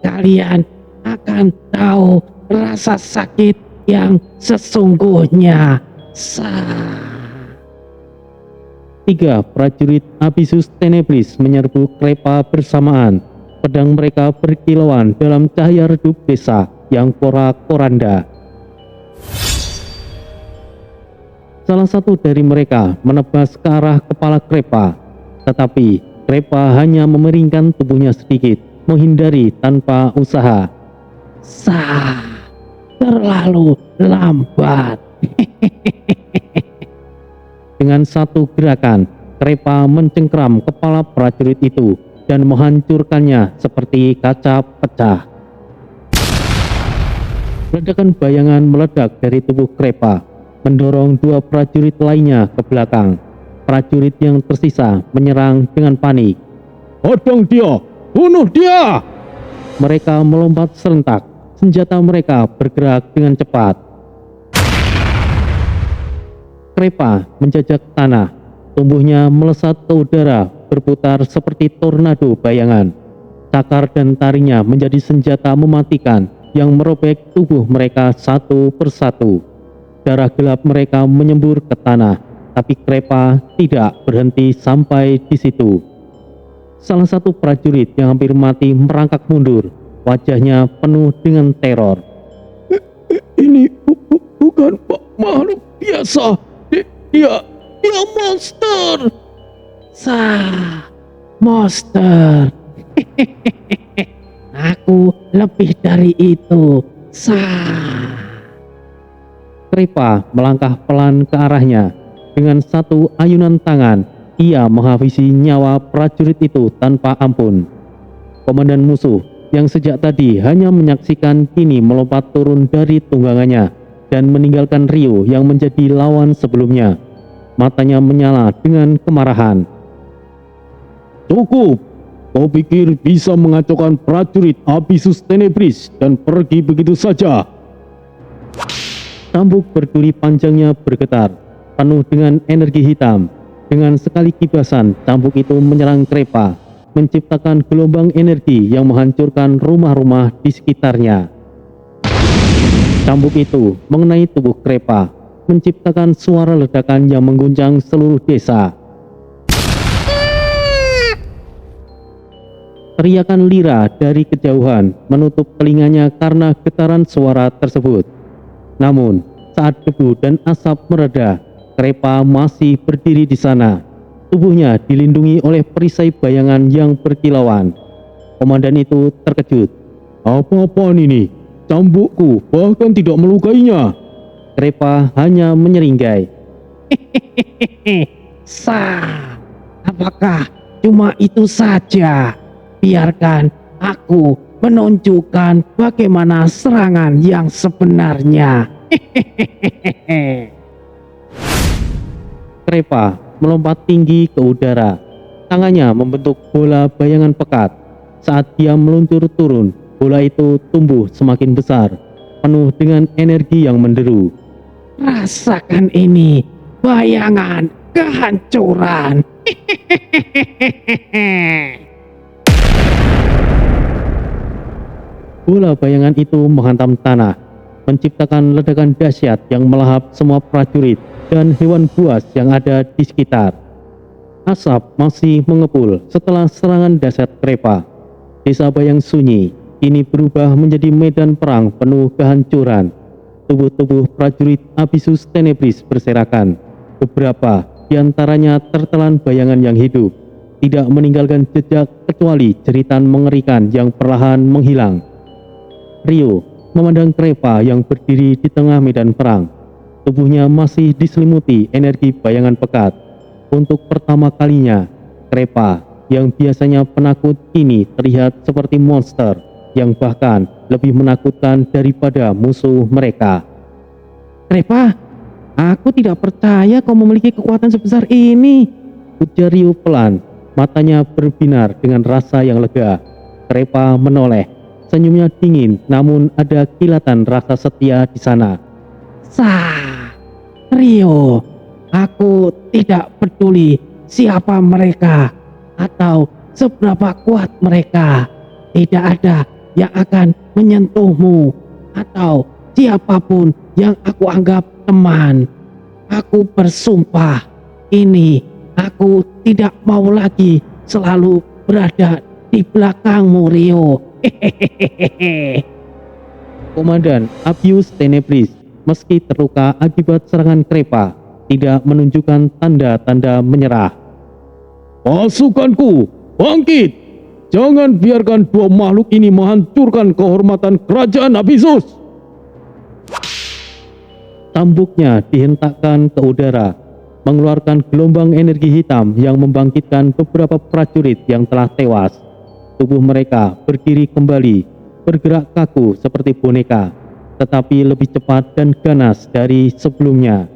Kalian akan tahu rasa sakit yang sesungguhnya. Sah. 3 prajurit Abisus Tenebris menyerbu Krepa bersamaan. Pedang mereka berkilauan dalam cahaya redup desa yang porak-poranda. Salah satu dari mereka menebas ke arah kepala Krepa, tetapi Krepa hanya memeringkan tubuhnya sedikit, menghindari tanpa usaha. Sah, terlalu lambat. Dengan satu gerakan, Krepa mencengkeram kepala prajurit itu dan menghancurkannya seperti kaca pecah. Ledakan bayangan meledak dari tubuh Krepa, mendorong 2 prajurit lainnya ke belakang. Prajurit yang tersisa menyerang dengan panik. Hadang dia, bunuh dia. Mereka melompat serentak, senjata mereka bergerak dengan cepat. Krepa menjajak tanah, tubuhnya melesat ke udara, berputar seperti tornado bayangan. Cakar dan taringnya menjadi senjata mematikan yang merobek tubuh mereka satu persatu. Darah gelap mereka menyembur ke tanah, tapi Krepa tidak berhenti sampai di situ. Salah satu prajurit yang hampir mati merangkak mundur, wajahnya penuh dengan teror. Ini bukan makhluk biasa. Dia monster. Sah, monster. Aku lebih dari itu. Sah. Krepa melangkah pelan ke arahnya. Dengan satu ayunan tangan, ia menghabisi nyawa prajurit itu tanpa ampun. Komandan musuh yang sejak tadi hanya menyaksikan kini melompat turun dari tunggangannya dan meninggalkan Rio yang menjadi lawan sebelumnya. Matanya menyala dengan kemarahan. Cukup. Kau pikir bisa mengacaukan prajurit Abisus Tenebris dan pergi begitu saja? Cambuk berduri panjangnya bergetar, penuh dengan energi hitam. Dengan sekali kibasan, cambuk itu menyerang Krepa, menciptakan gelombang energi yang menghancurkan rumah-rumah di sekitarnya. Cambuk itu mengenai tubuh Krepa, menciptakan suara ledakan yang mengguncang seluruh desa. Teriakan lirah dari kejauhan menutup telinganya karena getaran suara tersebut. Namun, saat debu dan asap mereda, Krepa masih berdiri di sana. Tubuhnya dilindungi oleh perisai bayangan yang berkilauan. Komandan itu terkejut. Apa-apaan ini? Cambukku bahkan tidak melukainya. Krepa hanya menyeringai. Sah, apakah cuma itu saja? Biarkan aku menunjukkan bagaimana serangan yang sebenarnya. Krepa melompat tinggi ke udara. Tangannya membentuk bola bayangan pekat. Saat dia meluncur turun, bola itu tumbuh semakin besar, penuh dengan energi yang menderu. Rasakan ini, bayangan kehancuran. Bola bayangan itu menghantam tanah, menciptakan ledakan dahsyat yang melahap semua prajurit dan hewan buas yang ada di sekitar. Asap masih mengepul setelah serangan dahsyat Krepa. Desa Bayang Sunyi kini berubah menjadi medan perang penuh kehancuran. Tubuh-tubuh prajurit Abysus Tenebris berserakan. Beberapa di antaranya tertelan bayangan yang hidup, tidak meninggalkan jejak kecuali jeritan mengerikan yang perlahan menghilang. Rio memandang Krepa yang berdiri di tengah medan perang. Tubuhnya masih diselimuti energi bayangan pekat. Untuk pertama kalinya, Krepa yang biasanya penakut kini terlihat seperti monster yang bahkan lebih menakutkan daripada musuh mereka. Krepa, aku tidak percaya kau memiliki kekuatan sebesar ini. Ujar Rio pelan, matanya berbinar dengan rasa yang lega. Krepa menoleh, senyumnya dingin namun ada kilatan rasa setia di sana. Rio, aku tidak peduli siapa mereka atau seberapa kuat mereka. Tidak ada yang akan menyentuhmu atau siapapun yang aku anggap teman. Aku bersumpah, ini aku tidak mau lagi selalu berada di belakangmu, Rio. Komandan Abysus Tenebris, meski terluka akibat serangan Krepa, tidak menunjukkan tanda-tanda menyerah. Pasukanku, bangkit! Jangan biarkan dua makhluk ini menghancurkan kehormatan kerajaan Abysus. Cambuknya dihentakkan ke udara, mengeluarkan gelombang energi hitam yang membangkitkan beberapa prajurit yang telah tewas. Tubuh mereka berdiri kembali, bergerak kaku seperti boneka, tetapi lebih cepat dan ganas dari sebelumnya.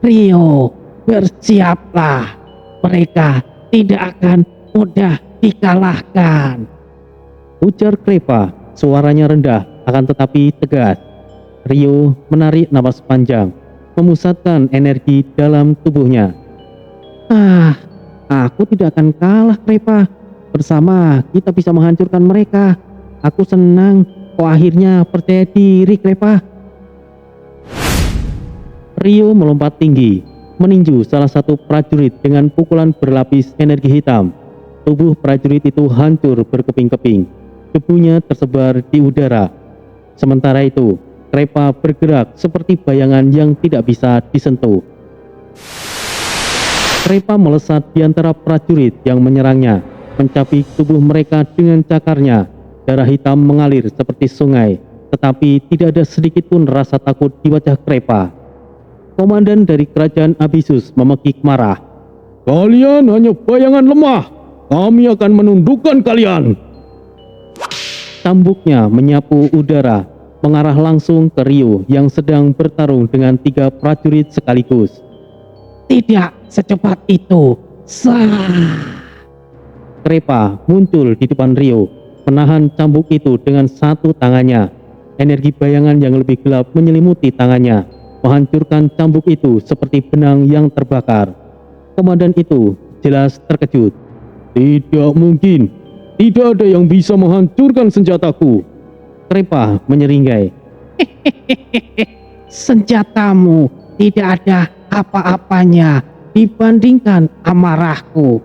Rio, bersiaplah. Mereka tidak akan mudah dikalahkan. Ujar Krepa, suaranya rendah akan tetapi tegas. Rio menarik napas panjang, memusatkan energi dalam tubuhnya. Aku tidak akan kalah, Krepa. Bersama kita bisa menghancurkan mereka. Aku senang kau akhirnya percaya diri, Krepa. Rio melompat tinggi, meninju salah satu prajurit dengan pukulan berlapis energi hitam. Tubuh prajurit itu hancur berkeping-keping, debunya tersebar di udara. Sementara itu, Krepa bergerak seperti bayangan yang tidak bisa disentuh. Krepa melesat di antara prajurit yang menyerangnya, mencapik tubuh mereka dengan cakarnya. Darah hitam mengalir seperti sungai, tetapi tidak ada sedikit pun rasa takut di wajah Krepa. Komandan dari kerajaan Abysus memekik marah. Kalian hanya bayangan lemah. Kami akan menundukkan kalian. Cambuknya menyapu udara, mengarah langsung ke Rio yang sedang bertarung dengan 3 prajurit sekaligus. Tidak secepat itu. Krepa muncul di depan Rio, menahan cambuk itu dengan satu tangannya. Energi bayangan yang lebih gelap menyelimuti tangannya, menghancurkan cambuk itu seperti benang yang terbakar. Komandan itu jelas terkejut. Tidak mungkin. Tidak ada yang bisa menghancurkan senjataku. Krepa menyeringai. Senjatamu tidak ada apa-apanya dibandingkan amarahku.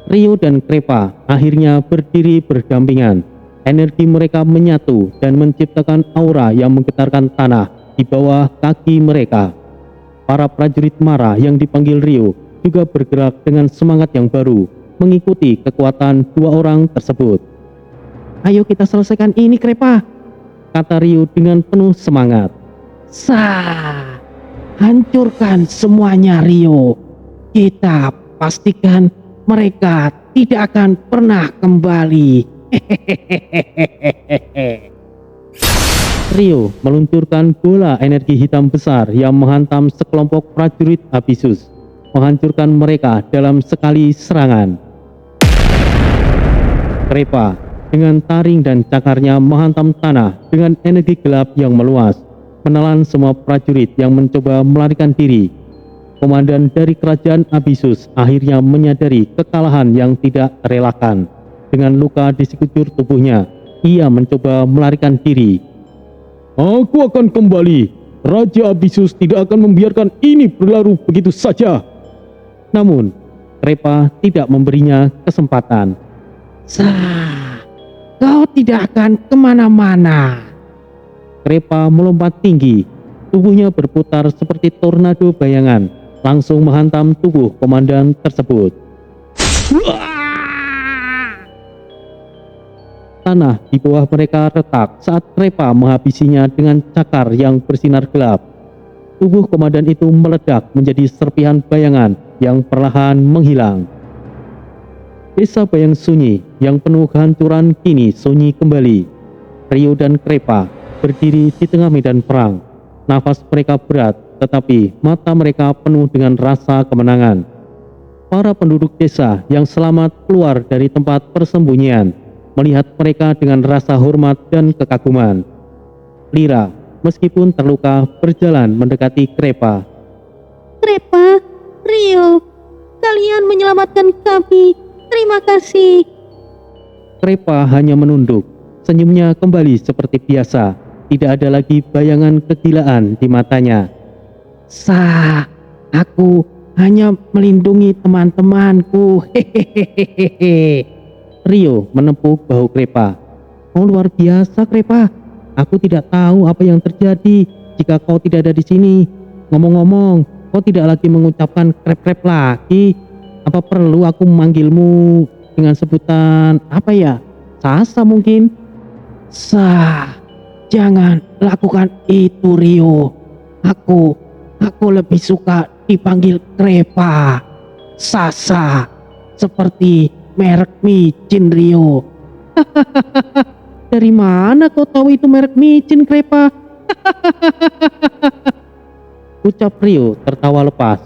Rio dan Krepa akhirnya berdiri berdampingan. Energi mereka menyatu dan menciptakan aura yang menggetarkan tanah di bawah kaki mereka. Para prajurit Mara yang dipanggil Rio juga bergerak dengan semangat yang baru, mengikuti kekuatan 2 orang tersebut. Ayo kita selesaikan ini, Krepa, kata Rio dengan penuh semangat. Hancurkan semuanya, Rio. Kita pastikan mereka tidak akan pernah kembali. Rio meluncurkan bola energi hitam besar yang menghantam sekelompok prajurit Abysus, menghancurkan mereka dalam sekali serangan. Krepa dengan taring dan cakarnya menghantam tanah dengan energi gelap yang meluas, menelan semua prajurit yang mencoba melarikan diri. Komandan dari kerajaan Abysus akhirnya menyadari kekalahan yang tidak terelakkan. dengan luka di sekujur tubuhnya. Ia mencoba melarikan diri. Aku akan kembali. Raja Abisus tidak akan membiarkan ini berlalu begitu saja. Namun, Krepa tidak memberinya kesempatan. Kau tidak akan kemana-mana. Krepa melompat tinggi. Tubuhnya berputar seperti tornado bayangan, langsung menghantam tubuh komandan tersebut. Tanah di bawah mereka retak saat Krepa menghabisinya dengan cakar yang bersinar gelap. Tubuh komandan itu meledak menjadi serpihan bayangan yang perlahan menghilang. Desa Bayang Sunyi yang penuh kehancuran kini sunyi kembali. Rio dan Krepa berdiri di tengah medan perang. Nafas mereka berat, tetapi mata mereka penuh dengan rasa kemenangan. Para penduduk desa yang selamat keluar dari tempat persembunyian melihat mereka dengan rasa hormat dan kekaguman. Lira, meskipun terluka, berjalan mendekati Krepa. Krepa, Rio, kalian menyelamatkan kami. Terima kasih. Krepa hanya menunduk. Senyumnya kembali seperti biasa. Tidak ada lagi bayangan kegilaan di matanya. Aku hanya melindungi teman-temanku. Hehehehe. Rio menepuk bahu Krepa. Oh, luar biasa, Krepa. Aku tidak tahu apa yang terjadi jika kau tidak ada di sini. Ngomong-ngomong, kau tidak lagi mengucapkan krep-krep lagi. Apa perlu aku memanggilmu dengan sebutan apa ya? Sasa mungkin? Jangan lakukan itu, Rio. Aku lebih suka dipanggil Krepa. Sasa, seperti merek micin, Rio. Dari mana kau tahu itu merek micin, Krepa? Ucap Rio tertawa lepas.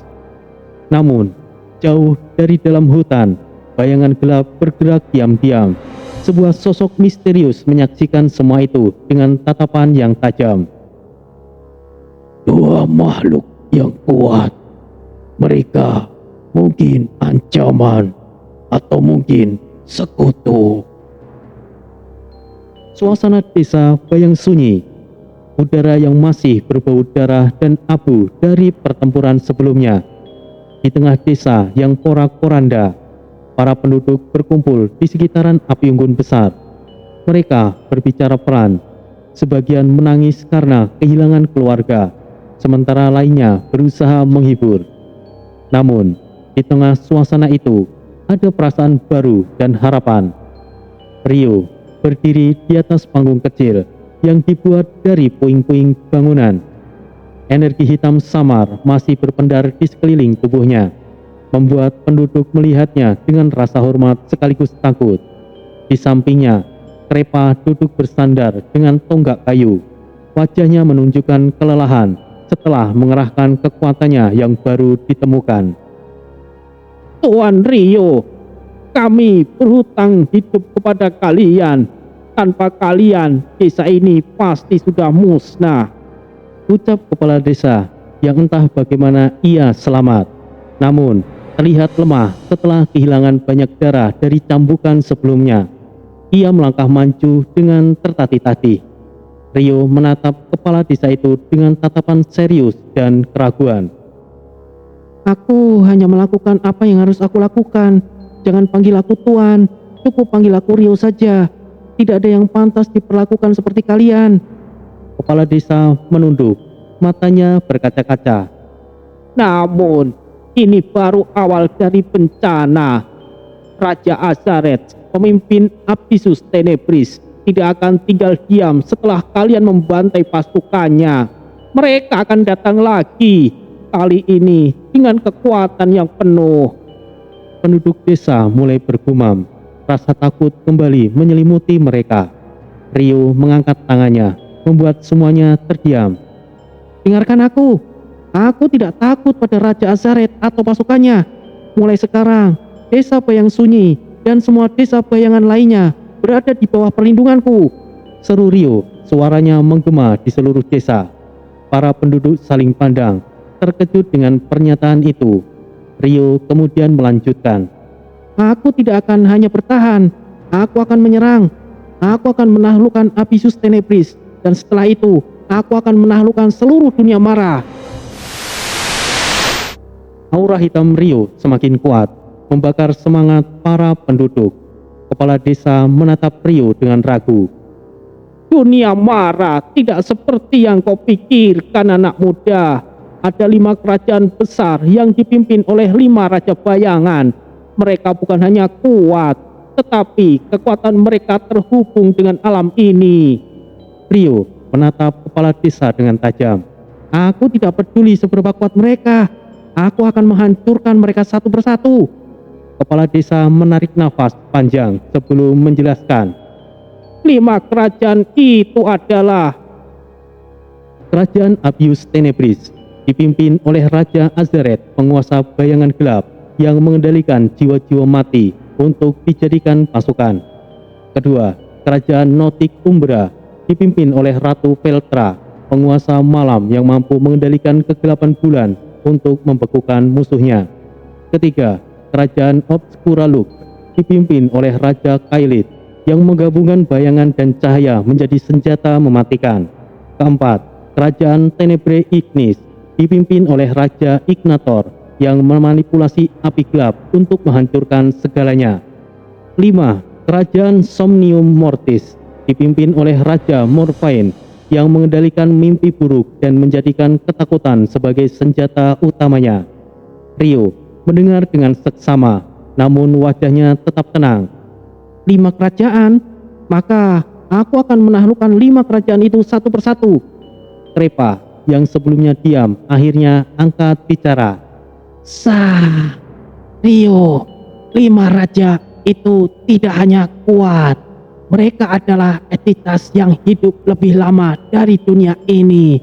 Namun, jauh dari dalam hutan, bayangan gelap bergerak diam-diam. Sebuah sosok misterius menyaksikan semua itu dengan tatapan yang tajam. Dua makhluk yang kuat. Mereka mungkin ancaman atau mungkin sekutu. Suasana desa Bayang Sunyi. Udara yang masih berbau darah dan abu dari pertempuran sebelumnya. Di tengah desa yang porak-poranda, para penduduk berkumpul di sekitaran api unggun besar. Mereka berbicara pelan. Sebagian menangis karena kehilangan keluarga, sementara lainnya berusaha menghibur. Namun, di tengah suasana itu, ada perasaan baru dan harapan. Rio berdiri di atas panggung kecil yang dibuat dari puing-puing bangunan. Energi hitam samar masih berpendar di sekeliling tubuhnya, membuat penduduk melihatnya dengan rasa hormat sekaligus takut. Di sampingnya, Krepa duduk bersandar dengan tonggak kayu. Wajahnya menunjukkan kelelahan setelah mengerahkan kekuatannya yang baru ditemukan. Tuan Rio, kami berhutang hidup kepada kalian. Tanpa kalian, desa ini pasti sudah musnah. Ucap kepala desa yang entah bagaimana ia selamat. Namun, terlihat lemah setelah kehilangan banyak darah dari cambukan sebelumnya. Ia melangkah maju dengan tertatih-tatih. Rio menatap kepala desa itu dengan tatapan serius dan keraguan. Aku hanya melakukan apa yang harus aku lakukan. Jangan panggil aku Tuan. Cukup panggil aku Rio saja. Tidak ada yang pantas diperlakukan seperti kalian. Kepala desa menunduk. Matanya berkaca-kaca. Namun, ini baru awal dari bencana. Raja Azaret, pemimpin Abisus Tenebris, tidak akan tinggal diam setelah kalian membantai pasukannya. Mereka akan datang lagi. Kali ini dengan kekuatan yang penuh. Penduduk desa mulai bergumam. Rasa takut kembali menyelimuti mereka. Rio mengangkat tangannya, membuat semuanya terdiam. Dengarkan aku. Aku tidak takut pada Raja Azaret atau pasukannya. Mulai sekarang, desa Bayang Sunyi dan semua desa bayangan lainnya berada di bawah perlindunganku. Seru Rio, suaranya menggema di seluruh desa. Para penduduk saling pandang, terkejut dengan pernyataan itu. Rio kemudian melanjutkan. Aku tidak akan hanya bertahan, Aku akan menyerang. Aku akan menaklukkan Abisus Tenebris. Dan setelah itu, aku akan menaklukkan seluruh dunia Mara. Aura hitam Rio semakin kuat, membakar semangat para penduduk. Kepala desa menatap Rio dengan ragu. Dunia Mara tidak seperti yang kau pikirkan, anak muda. Ada 5 kerajaan besar yang dipimpin oleh 5 raja bayangan. Mereka bukan hanya kuat, tetapi kekuatan mereka terhubung dengan alam ini. Rio menatap kepala desa dengan tajam. Aku tidak peduli seberapa kuat mereka. Aku akan menghancurkan mereka satu persatu. Kepala desa menarik nafas panjang sebelum menjelaskan. 5 kerajaan itu adalah Kerajaan Abius Tenebris dipimpin oleh Raja Azaret, penguasa bayangan gelap yang mengendalikan jiwa-jiwa mati untuk dijadikan pasukan. Kedua, Kerajaan Notik Umbra dipimpin oleh Ratu Veltra, penguasa malam yang mampu mengendalikan kegelapan bulan untuk membekukan musuhnya. Ketiga, Kerajaan Obscura Lux dipimpin oleh Raja Kailit yang menggabungkan bayangan dan cahaya menjadi senjata mematikan. Keempat, Kerajaan Tenebrae Ignis dipimpin oleh Raja Ignator yang memanipulasi api gelap untuk menghancurkan segalanya. 5. Kerajaan Somnium Mortis dipimpin oleh Raja Morphain yang mengendalikan mimpi buruk dan menjadikan ketakutan sebagai senjata utamanya. Rio mendengar dengan seksama, namun wajahnya tetap tenang. 5 kerajaan, maka aku akan menaklukkan 5 kerajaan itu satu persatu. Krepa yang sebelumnya diam akhirnya angkat bicara. Sah, Rio, 5 raja itu tidak hanya kuat. Mereka adalah entitas yang hidup lebih lama dari dunia ini.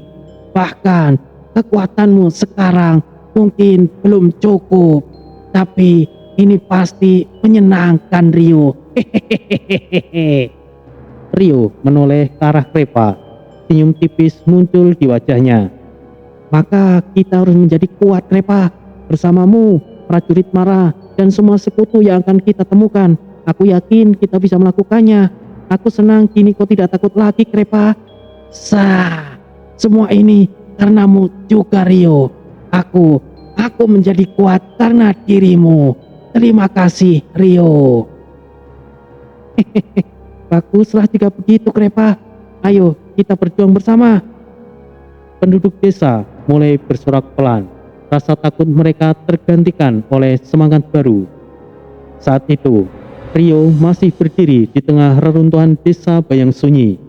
Bahkan kekuatanmu sekarang mungkin belum cukup. Tapi ini pasti menyenangkan, Rio. Hehehehe. Rio menoleh ke arah Krepa. Senyum tipis muncul di wajahnya. Maka kita harus menjadi kuat, Krepa. Bersamamu, prajurit Mara, dan semua sekutu yang akan kita temukan. Aku yakin kita bisa melakukannya. Aku senang kini kau tidak takut lagi, Krepa. Sah, semua ini karenamu juga, Rio. Aku menjadi kuat karena dirimu. Terima kasih, Rio. Baguslah jika begitu, Krepa. Ayo, kita berjuang bersama. Penduduk desa mulai bersorak pelan. Rasa takut mereka tergantikan oleh semangat baru. Saat itu, Rio masih berdiri di tengah reruntuhan desa Bayang Sunyi.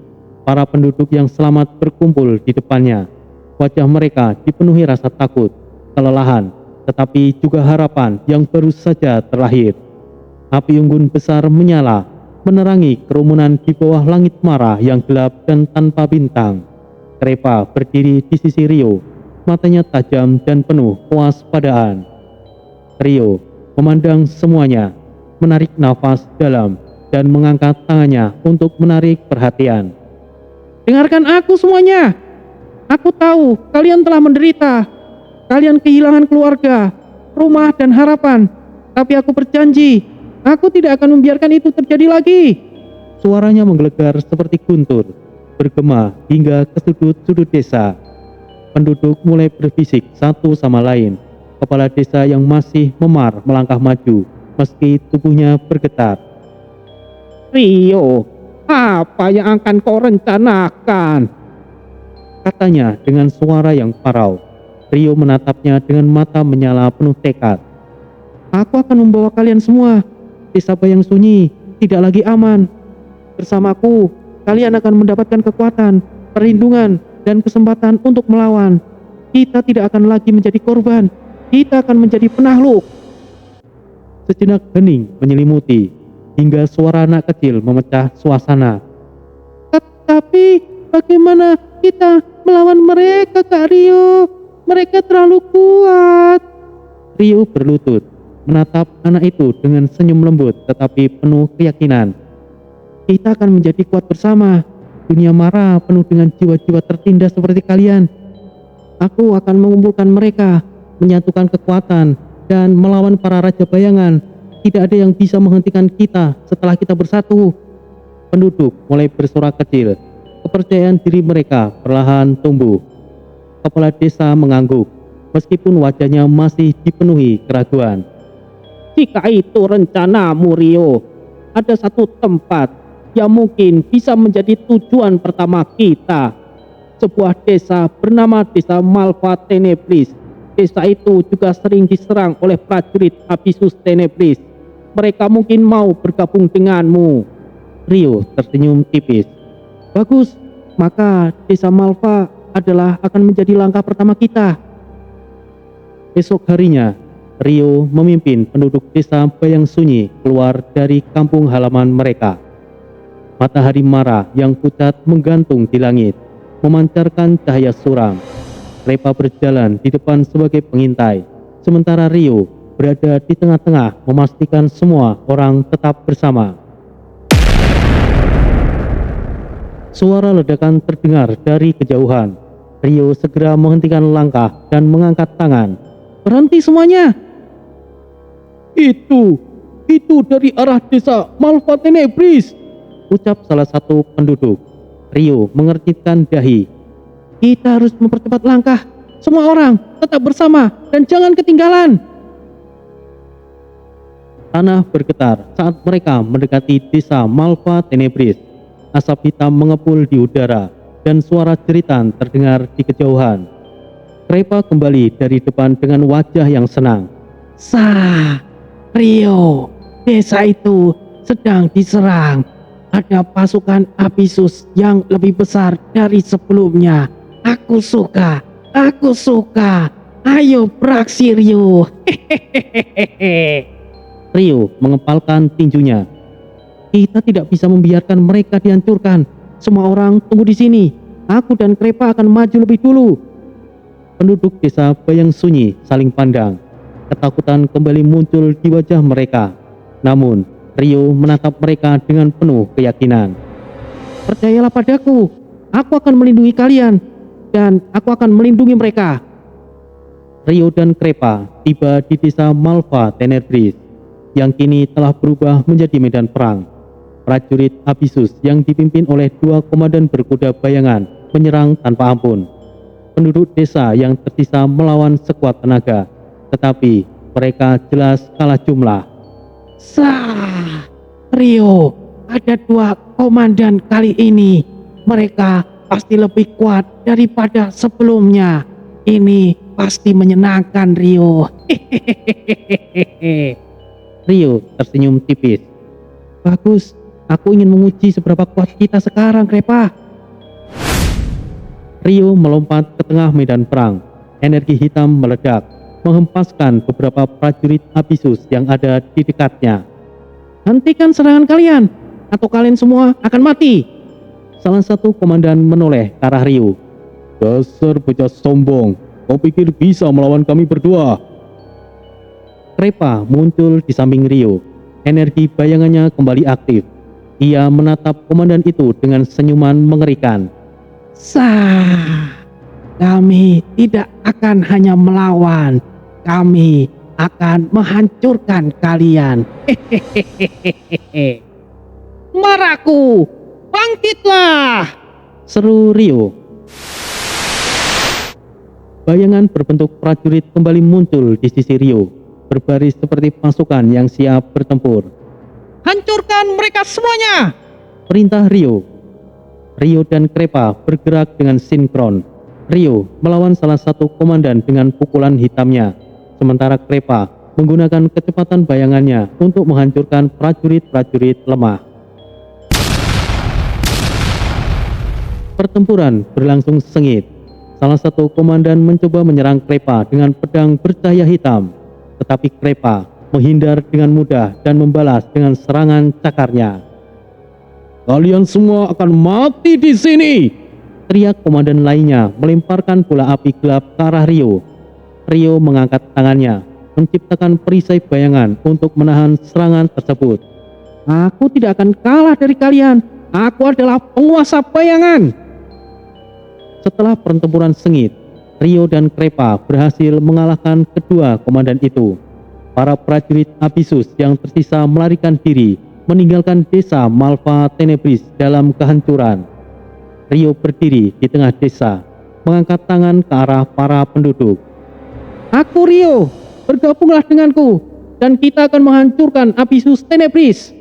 Para penduduk yang selamat berkumpul di depannya. Wajah mereka dipenuhi rasa takut, kelelahan, tetapi juga harapan yang baru saja terlahir. Api unggun besar menyala, menerangi kerumunan di bawah langit Mara yang gelap dan tanpa bintang. Krepa berdiri di sisi Rio, matanya tajam dan penuh kewaspadaan. Rio memandang semuanya, menarik nafas dalam, dan mengangkat tangannya untuk menarik perhatian. Dengarkan aku semuanya. Aku tahu kalian telah menderita. Kalian kehilangan keluarga, rumah, dan harapan. Tapi aku berjanji, aku tidak akan membiarkan itu terjadi lagi. Suaranya menggelegar seperti guntur, bergema hingga ke sudut-sudut desa. Penduduk mulai berbisik satu sama lain. Kepala desa yang masih memar melangkah maju, meski tubuhnya bergetar. Rio, apa yang akan kau rencanakan? Katanya dengan suara yang parau. Rio menatapnya dengan mata menyala penuh tekad. Aku akan membawa kalian semua. Desa Bayang Sunyi tidak lagi aman. Bersamaku, kalian akan mendapatkan kekuatan, perlindungan, dan kesempatan untuk melawan. Kita tidak akan lagi menjadi korban. Kita akan menjadi penakluk. Sejenak hening menyelimuti, hingga suara anak kecil memecah suasana. Tapi bagaimana kita melawan mereka, Kak Rio? Mereka terlalu kuat. Rio berlutut, menatap anak itu dengan senyum lembut tetapi penuh keyakinan. Kita akan menjadi kuat bersama. Dunia Mara penuh dengan jiwa-jiwa tertindas seperti kalian. Aku akan mengumpulkan mereka, menyatukan kekuatan, dan melawan para raja bayangan. tidak ada yang bisa menghentikan kita setelah kita bersatu. Penduduk mulai bersorak kecil. Kepercayaan diri mereka perlahan tumbuh. Kepala desa mengangguk, meskipun wajahnya masih dipenuhi keraguan. Jika itu rencanamu, Rio, ada satu tempat yang mungkin bisa menjadi tujuan pertama kita. Sebuah desa bernama Desa Malva Tenebris. Desa itu juga sering diserang oleh prajurit Abisus Tenebris. Mereka mungkin mau bergabung denganmu. Rio tersenyum tipis. Bagus, maka Desa Malva adalah akan menjadi langkah pertama kita. Esok harinya, Rio memimpin penduduk desa Bayang Sunyi keluar dari kampung halaman mereka. Matahari Mara yang pucat menggantung di langit, memancarkan cahaya suram. Krepa berjalan di depan sebagai pengintai, sementara Rio berada di tengah-tengah memastikan semua orang tetap bersama. Suara ledakan terdengar dari kejauhan. Rio segera menghentikan langkah dan mengangkat tangan. Berhenti semuanya! Itu dari arah desa Malva Tenebris, ucap salah satu penduduk. Rio mengernyitkan dahi. Kita harus mempercepat langkah. Semua orang tetap bersama dan jangan ketinggalan. Tanah bergetar saat mereka mendekati desa Malva Tenebris. Asap hitam mengepul di udara dan suara jeritan terdengar di kejauhan. Krepa kembali dari depan dengan wajah yang senang. Sah, Rio, desa itu sedang diserang. Ada pasukan Abisus yang lebih besar dari sebelumnya. Aku suka. Ayo beraksi, Rio. Rio mengepalkan tinjunya. Kita tidak bisa membiarkan mereka dihancurkan. Semua orang tunggu di sini. Aku dan Krepa akan maju lebih dulu. Penduduk desa Bayang Sunyi saling pandang. Ketakutan kembali muncul di wajah mereka. Namun, Rio menatap mereka dengan penuh keyakinan. Percayalah padaku, aku akan melindungi kalian, dan aku akan melindungi mereka. Rio dan Krepa tiba di desa Malva Tenebris, yang kini telah berubah menjadi medan perang. Prajurit Abisus yang dipimpin oleh 2 komandan berkuda bayangan menyerang tanpa ampun. Penduduk desa yang tersisa melawan sekuat tenaga, tetapi mereka jelas kalah jumlah. Sah, Rio, ada 2 komandan kali ini. Mereka pasti lebih kuat daripada sebelumnya. Ini pasti menyenangkan, Rio. Rio tersenyum tipis. Bagus, aku ingin menguji seberapa kuat kita sekarang, Krepa. Rio melompat ke tengah medan perang. Energi hitam meledak, menghempaskan beberapa prajurit Abisus yang ada di dekatnya. Hentikan serangan kalian, atau kalian semua akan mati. Salah satu komandan menoleh ke arah Rio. dasar bocah sombong, kau pikir bisa melawan kami berdua? Krepa muncul di samping Rio. Energi bayangannya kembali aktif. Ia menatap komandan itu dengan senyuman mengerikan. Sah, kami tidak akan hanya melawan, kami akan menghancurkan kalian. Maraku, bangkitlah! Seru Rio. Bayangan berbentuk prajurit kembali muncul di sisi Rio, berbaris seperti pasukan yang siap bertempur. Hancurkan mereka semuanya! Perintah Rio. Rio dan Krepa bergerak dengan sinkron. Rio melawan salah satu komandan dengan pukulan hitamnya, sementara Krepa menggunakan kecepatan bayangannya untuk menghancurkan prajurit-prajurit lemah. Pertempuran berlangsung sengit. Salah satu komandan mencoba menyerang Krepa dengan pedang bercahaya hitam, tetapi Krepa menghindar dengan mudah dan membalas dengan serangan cakarnya. Kalian semua akan mati di sini! Teriak komandan lainnya melemparkan bola api gelap ke arah Rio. Rio mengangkat tangannya, menciptakan perisai bayangan untuk menahan serangan tersebut. Aku tidak akan kalah dari kalian. Aku adalah penguasa bayangan. Setelah pertempuran sengit, Rio dan Krepa berhasil mengalahkan kedua komandan itu. Para prajurit Abisus yang tersisa melarikan diri, meninggalkan desa Malva Tenebris dalam kehancuran. Rio berdiri di tengah desa, mengangkat tangan ke arah para penduduk. Aku Rio, bergabunglah denganku, dan kita akan menghancurkan Abisus Tenebris.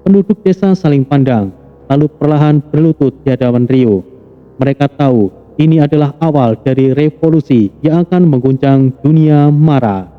Penduduk desa saling pandang, lalu perlahan berlutut di hadapan Rio. Mereka tahu ini adalah awal dari revolusi yang akan mengguncang dunia Mara.